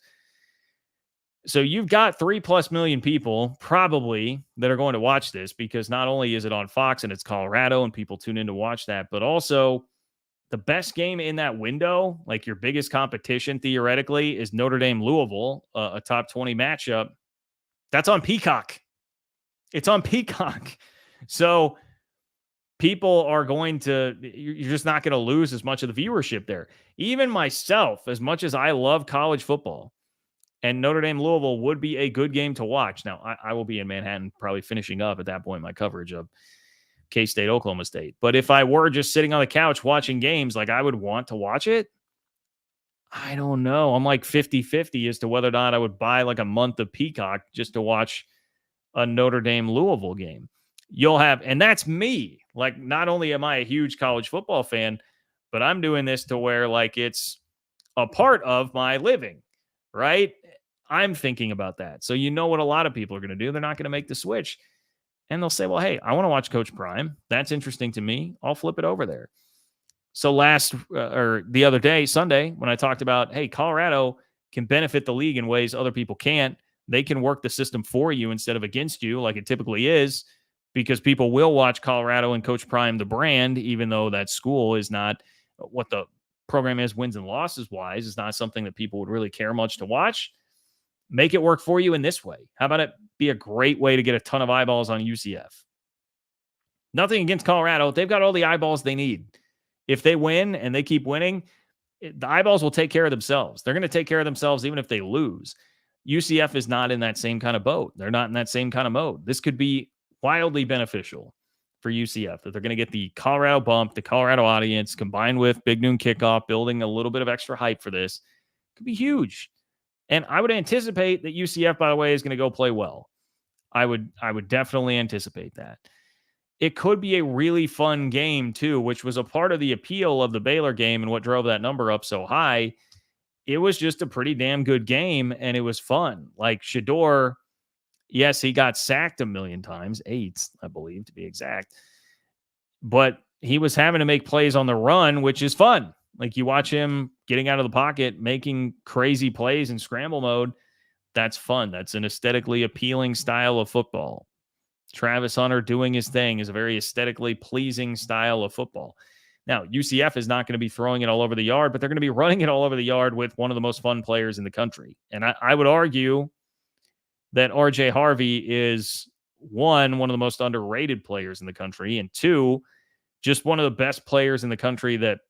So you've got 3+ million people probably that are going to watch this, because not only is it on Fox and it's Colorado and people tune in to watch that, but also the best game in that window, like your biggest competition theoretically, is Notre Dame Louisville, a top 20 matchup. That's on Peacock. It's on Peacock. So people are you're just not going to lose as much of the viewership there. Even myself, as much as I love college football, and Notre Dame Louisville would be a good game to watch. Now, I will be in Manhattan probably finishing up at that point my coverage of K-State, Oklahoma State. But if I were just sitting on the couch watching games, like, I would want to watch it. I don't know. I'm like 50-50 as to whether or not I would buy like a month of Peacock just to watch a Notre Dame Louisville game. And that's me. Like, not only am I a huge college football fan, but I'm doing this to where, like, it's a part of my living, right? I'm thinking about that. So what a lot of people are going to do. They're not going to make the switch. And they'll say, well, hey, I want to watch Coach Prime. That's interesting to me. I'll flip it over there. So the other day, Sunday, when I talked about, hey, Colorado can benefit the league in ways other people can't. They can work the system for you instead of against you, like it typically is, because people will watch Colorado and Coach Prime, the brand, even though that school is not what the program is wins and losses wise. It's not something that people would really care much to watch. Make it work for you in this way. How about it be a great way to get a ton of eyeballs on UCF? Nothing against Colorado. They've got all the eyeballs they need. If they win and they keep winning, the eyeballs will take care of themselves. They're going to take care of themselves even if they lose. UCF is not in that same kind of boat. They're not in that same kind of mode. This could be wildly beneficial for UCF, that they're going to get the Colorado bump, the Colorado audience, combined with Big Noon Kickoff, building a little bit of extra hype for this. Could be huge. And I would anticipate that UCF, by the way, is going to go play well. I would definitely anticipate that. It could be a really fun game, too, which was a part of the appeal of the Baylor game and what drove that number up so high. It was just a pretty damn good game, and it was fun. Like Shedeur, yes, he got sacked a million times, 8, I believe, to be exact. But he was having to make plays on the run, which is fun. Like you watch him getting out of the pocket, making crazy plays in scramble mode. That's fun. That's an aesthetically appealing style of football. Travis Hunter doing his thing is a very aesthetically pleasing style of football. Now, UCF is not going to be throwing it all over the yard, but they're going to be running it all over the yard with one of the most fun players in the country. And I would argue that RJ Harvey is one of the most underrated players in the country, and two, just one of the best players in the country that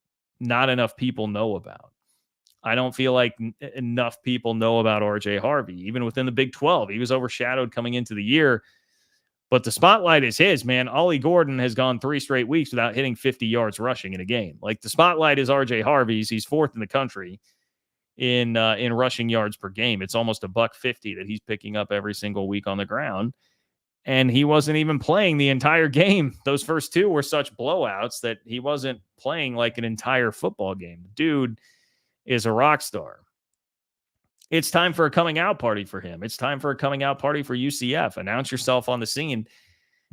not enough people know about. I don't feel like enough people know about RJ Harvey. Even within the Big 12, he was overshadowed coming into the year. But the spotlight is his, man. Ollie Gordon has gone 3 straight weeks without hitting 50 yards rushing in a game. Like, the spotlight is RJ Harvey's. He's 4th in the country in rushing yards per game. It's almost $150 that he's picking up every single week on the ground. And he wasn't even playing the entire game. Those first 2 were such blowouts that he wasn't playing like an entire football game. Dude is a rock star. It's time for a coming out party for him. It's time for a coming out party for UCF. Announce yourself on the scene.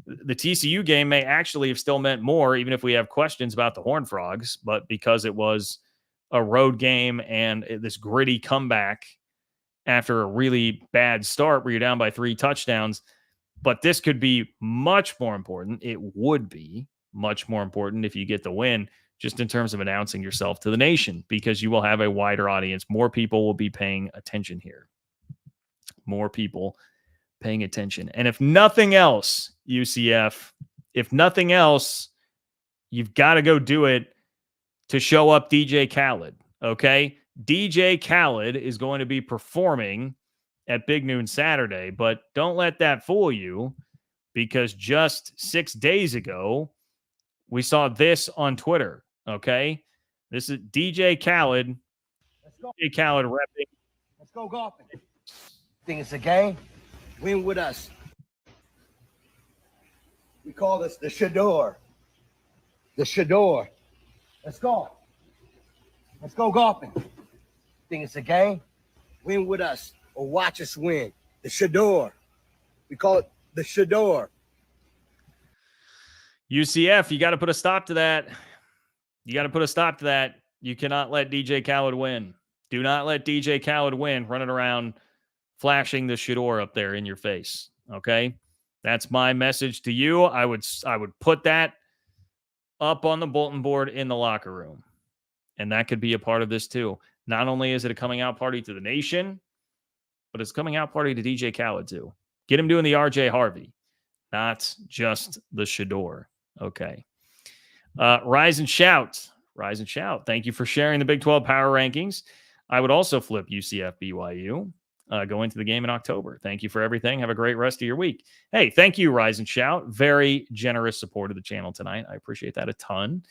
The TCU game may actually have still meant more, even if we have questions about the Horned Frogs, but because it was a road game and this gritty comeback after a really bad start where you're down by 3 touchdowns. But this could be much more important. It would be much more important if you get the win, just in terms of announcing yourself to the nation, because you will have a wider audience. More people will be paying attention here. More people paying attention. And if nothing else, UCF, if nothing else, you've got to go do it to show up DJ Khaled, okay? DJ Khaled is going to be performing at Big Noon Saturday, but don't let that fool you, because just 6 days ago, we saw this on Twitter, okay? This is DJ Khaled. Let's go. DJ Khaled repping. Let's go golfing. Think it's a game? Win with us. We call this the Shedeur. The Shedeur. Let's go. Let's go golfing. Think it's a game? Win with us or watch us win. The Shedeur. We call it the Shedeur. UCF, you got to put a stop to that. You got to put a stop to that. You cannot let DJ Khaled win. Do not let DJ Khaled win running around flashing the Shedeur up there in your face. Okay? That's my message to you. I would put that up on the bulletin board in the locker room. And that could be a part of this too. Not only is it a coming out party to the nation, but it's a coming out party to DJ Khaled too. Get him doing the RJ Harvey, not just the Shedeur. Okay. Rise and shout. Rise and shout. Thank you for sharing the Big 12 power rankings. I would also flip UCF BYU. Go into the game in October. Thank you for everything. Have a great rest of your week. Hey, thank you, Rise and Shout. Very generous support of the channel tonight. I appreciate that a ton.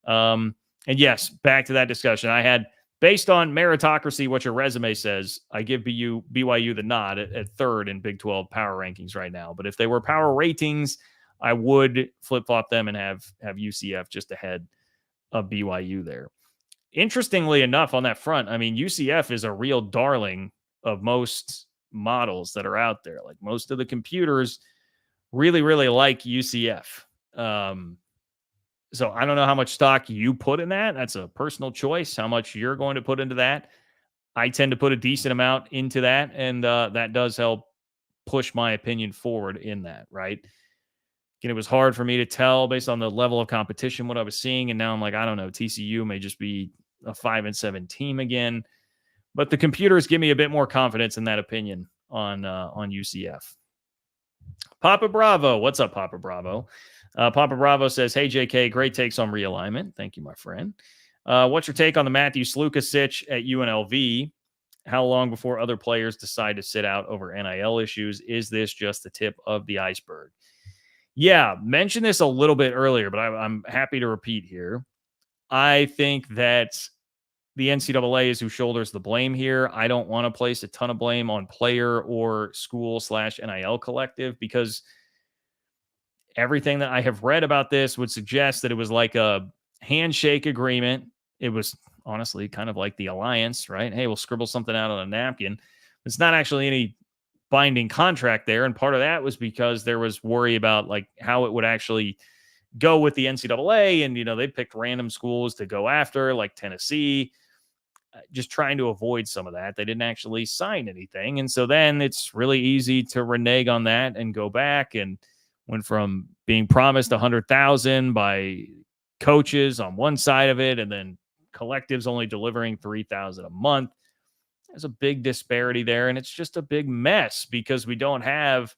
And yes, back to that discussion. I had, based on meritocracy, what your resume says, I give BYU the nod at 3rd in Big 12 power rankings right now. But if they were power ratings, I would flip-flop them and have UCF just ahead of BYU there. Interestingly enough, on that front, I mean, UCF is a real darling of most models that are out there. Like, most of the computers really, really like UCF. So I don't know how much stock you put in that. That's a personal choice, how much you're going to put into that. I tend to put a decent amount into that, and that does help push my opinion forward in that, right? Again, it was hard for me to tell based on the level of competition what I was seeing, and now I'm like, I don't know, TCU may just be a 5-7 team again. But the computers give me a bit more confidence in that opinion on UCF. Papa Bravo. What's up, Papa Bravo? Papa Bravo says, hey, JK, great takes on realignment. Thank you, my friend. What's your take on the Matthew Sluka sitch at UNLV? How long before other players decide to sit out over NIL issues? Is this just the tip of the iceberg? Yeah, mentioned this a little bit earlier, but I'm happy to repeat here. I think that the NCAA is who shoulders the blame here. I don't want to place a ton of blame on player or school/NIL collective, because everything that I have read about this would suggest that it was like a handshake agreement. It was honestly kind of like the alliance, right? Hey, we'll scribble something out on a napkin. It's not actually any binding contract there. And part of that was because there was worry about like how it would actually go with the NCAA. And, they picked random schools to go after, like Tennessee, just trying to avoid some of that. They didn't actually sign anything. And so then it's really easy to renege on that and go back, and went from being promised 100,000 by coaches on one side of it, and then collectives only delivering 3,000 a month. There's a big disparity there, and it's just a big mess because we don't have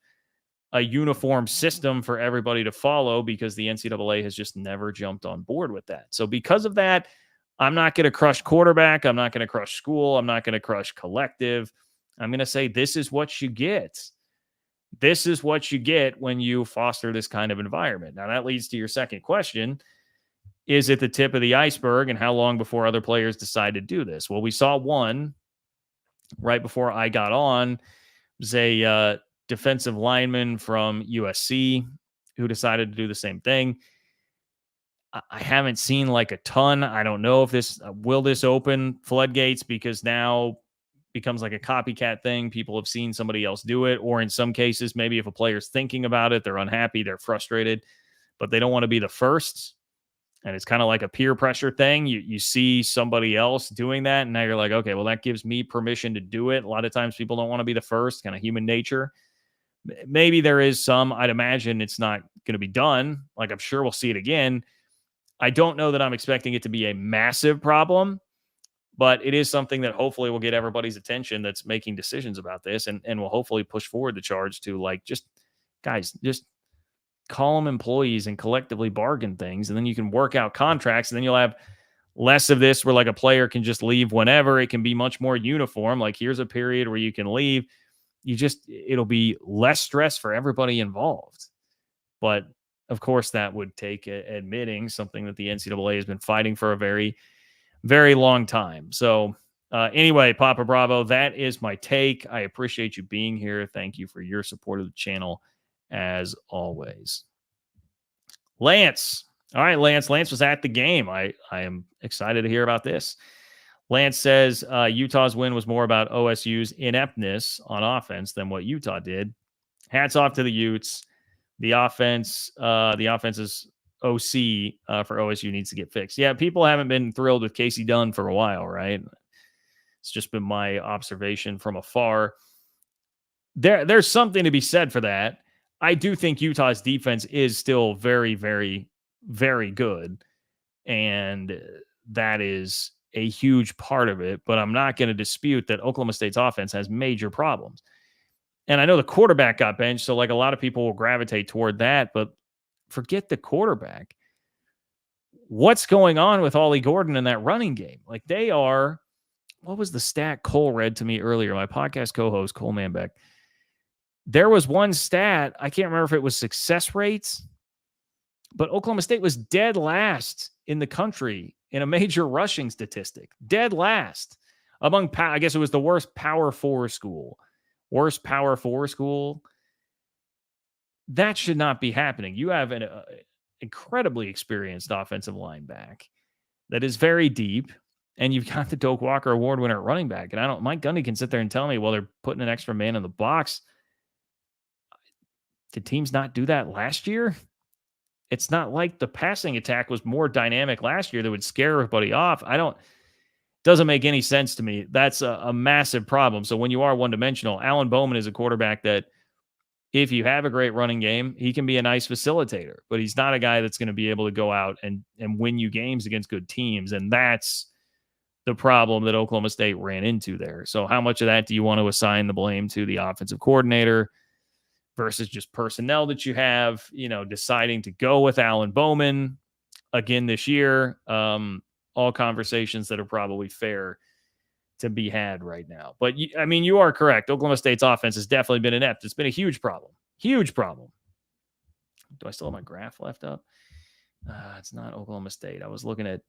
a uniform system for everybody to follow, because the NCAA has just never jumped on board with that. So because of that, I'm not going to crush quarterback. I'm not going to crush school. I'm not going to crush collective. I'm going to say this is what you get. This is what you get when you foster this kind of environment. Now, that leads to your second question. Is it the tip of the iceberg, and how long before other players decide to do this? Well, we saw one right before I got on. It was a defensive lineman from USC who decided to do the same thing. I haven't seen like a ton. I don't know if will this open floodgates, because now becomes like a copycat thing. People have seen somebody else do it, or in some cases, maybe if a player's thinking about it, they're unhappy, they're frustrated, but they don't want to be the first. And it's kind of like a peer pressure thing. You see somebody else doing that, and now you're like, okay, well, that gives me permission to do it. A lot of times people don't want to be the first, kind of human nature. Maybe there is some. I'd imagine it's not going to be done. Like, I'm sure we'll see it again. I don't know that I'm expecting it to be a massive problem, but it is something that hopefully will get everybody's attention that's making decisions about this, and will hopefully push forward the charge to, like, just guys, just call them employees and collectively bargain things. And then you can work out contracts, and then you'll have less of this where like a player can just leave whenever. It can be much more uniform. Like, here's a period where you can leave. It'll be less stress for everybody involved. But of course, that would take admitting something that the NCAA has been fighting for a very, very long time. So anyway, Papa Bravo, that is my take. I appreciate you being here. Thank you for your support of the channel, as always. Lance. All right, Lance. Lance was at the game. I am excited to hear about this. Lance says Utah's win was more about OSU's ineptness on offense than what Utah did. Hats off to the Utes. The offense's OC for OSU needs to get fixed. Yeah, people haven't been thrilled with Casey Dunn for a while, right? It's just been my observation from afar. There's something to be said for that. I do think Utah's defense is still very, very, very good, and that is a huge part of it. But I'm not going to dispute that Oklahoma State's offense has major problems. And I know the quarterback got benched, so like a lot of people will gravitate toward that, but forget the quarterback. What's going on with Ollie Gordon in that running game? Like, they are, what was the stat Cole read to me earlier? My podcast co-host, Cole Manbeck. There was one stat, I can't remember if it was success rates, but Oklahoma State was dead last in the country in a major rushing statistic. Dead last among, I guess it was the worst Power 4 school. Worst Power 4 school. That should not be happening. You have an incredibly experienced offensive line back that is very deep, and you've got the Doak Walker Award winner at running back. And Mike Gundy can sit there and tell me, well, they're putting an extra man in the box. Did teams not do that last year? It's not like the passing attack was more dynamic last year that would scare everybody off. Doesn't make any sense to me. That's a massive problem. So when you are one-dimensional, Alan Bowman is a quarterback that, if you have a great running game, he can be a nice facilitator, but he's not a guy that's going to be able to go out and win you games against good teams. And that's the problem that Oklahoma State ran into there. So how much of that do you want to assign the blame to the offensive coordinator versus just personnel that you have, deciding to go with Alan Bowman again this year? All conversations that are probably fair to be had right now. But I mean, you are correct. Oklahoma State's offense has definitely been inept. It's been a huge problem. Huge problem. Do I still have my graph left up? It's not Oklahoma State. I was looking at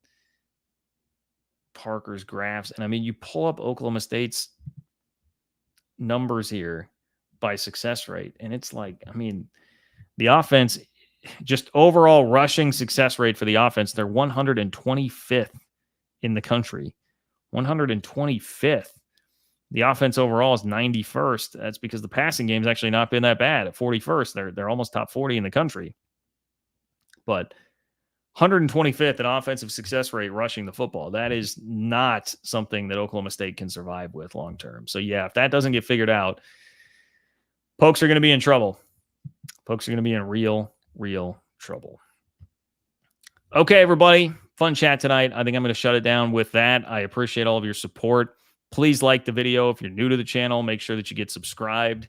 Parker's graphs, and I mean, you pull up Oklahoma State's numbers here by success rate, and it's like, I mean, the offense, just overall rushing success rate for the offense, they're 125th in the country. 125th. The offense overall is 91st. That's because the passing game's actually not been that bad at 41st. They're almost top 40 in the country. But 125th in offensive success rate rushing the football. That is not something that Oklahoma State can survive with long term. So, yeah, if that doesn't get figured out, Pokes are going to be in trouble. Pokes are going to be in real trouble. Okay, everybody. Fun chat tonight. I think I'm going to shut it down with that. I appreciate all of your support. Please like the video. If you're new to the channel, make sure that you get subscribed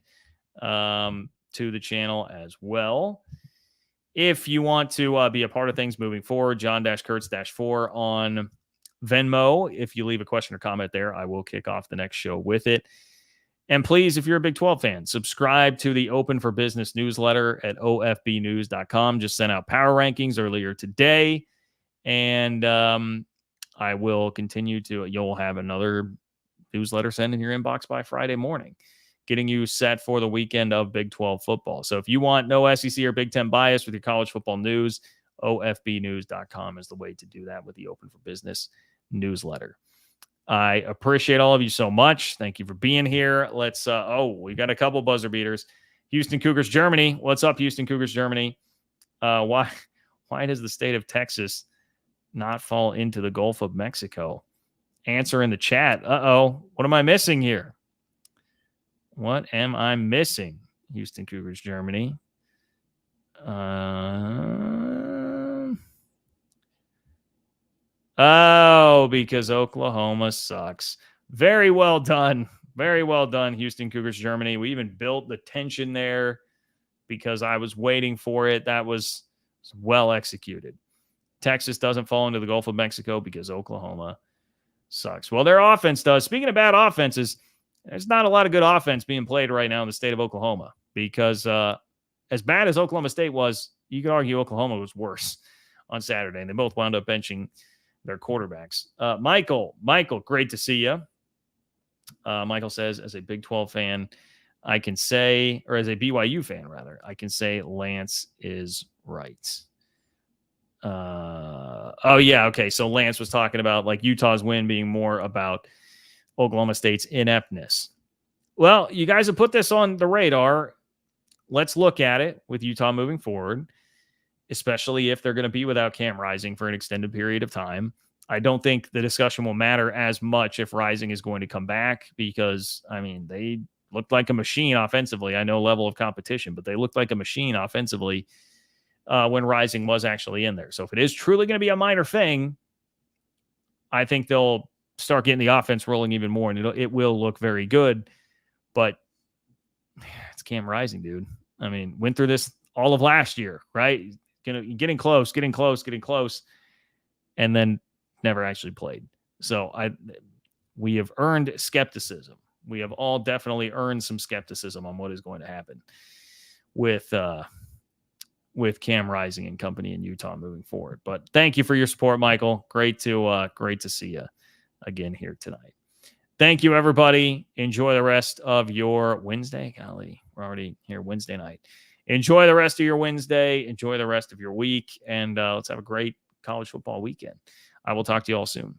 to the channel as well. If you want to be a part of things moving forward, John-Kurtz-4 on Venmo. If you leave a question or comment there, I will kick off the next show with it. And please, if you're a Big 12 fan, subscribe to the Open for Business newsletter at ofbnews.com. Just sent out power rankings earlier today. And I will continue to, you'll have another newsletter sent in your inbox by Friday morning, getting you set for the weekend of Big 12 football. So if you want no SEC or Big 10 bias with your college football news, ofbnews.com is the way to do that with the Open for Business newsletter. I appreciate all of you so much. Thank you for being here. Let's, we got a couple buzzer beaters. Houston Cougars, Germany. What's up, Houston Cougars, Germany? Why does the state of Texas not fall into the Gulf of Mexico? Answer in the chat. What am I missing here? What am I missing? Houston Cougars, Germany. Because Oklahoma sucks. Very well done. Very well done, Houston Cougars, Germany. We even built the tension there because I was waiting for it. That was well executed. Texas doesn't fall into the Gulf of Mexico because Oklahoma sucks. Well, their offense does. Speaking of bad offenses, there's not a lot of good offense being played right now in the state of Oklahoma because as bad as Oklahoma State was, you could argue Oklahoma was worse on Saturday, and they both wound up benching their quarterbacks. Michael, great to see you. Michael says, as a Big 12 fan, I can say, or as a BYU fan, rather, I can say Lance is right. Okay. So Lance was talking about like Utah's win being more about Oklahoma State's ineptness. Well, you guys have put this on the radar. Let's look at it with Utah moving forward, especially if they're going to be without Cam Rising for an extended period of time. I don't think the discussion will matter as much if Rising is going to come back because, I mean, they looked like a machine offensively. I know level of competition, but they looked like a machine offensively when Rising was actually in there. So if it is truly going to be a minor thing, I think they'll start getting the offense rolling even more, and it will look very good. But it's Cam Rising, dude. I mean, went through this all of last year, right? Getting close, and then never actually played. So we have earned skepticism. We have all definitely earned some skepticism on what is going to happen with Cam Rising and company in Utah moving forward. But thank you for your support, Michael. Great to see you again here tonight. Thank you, everybody. Enjoy the rest of your Wednesday. Golly, we're already here Wednesday night. Enjoy the rest of your Wednesday. Enjoy the rest of your week. And let's have a great college football weekend. I will talk to you all soon.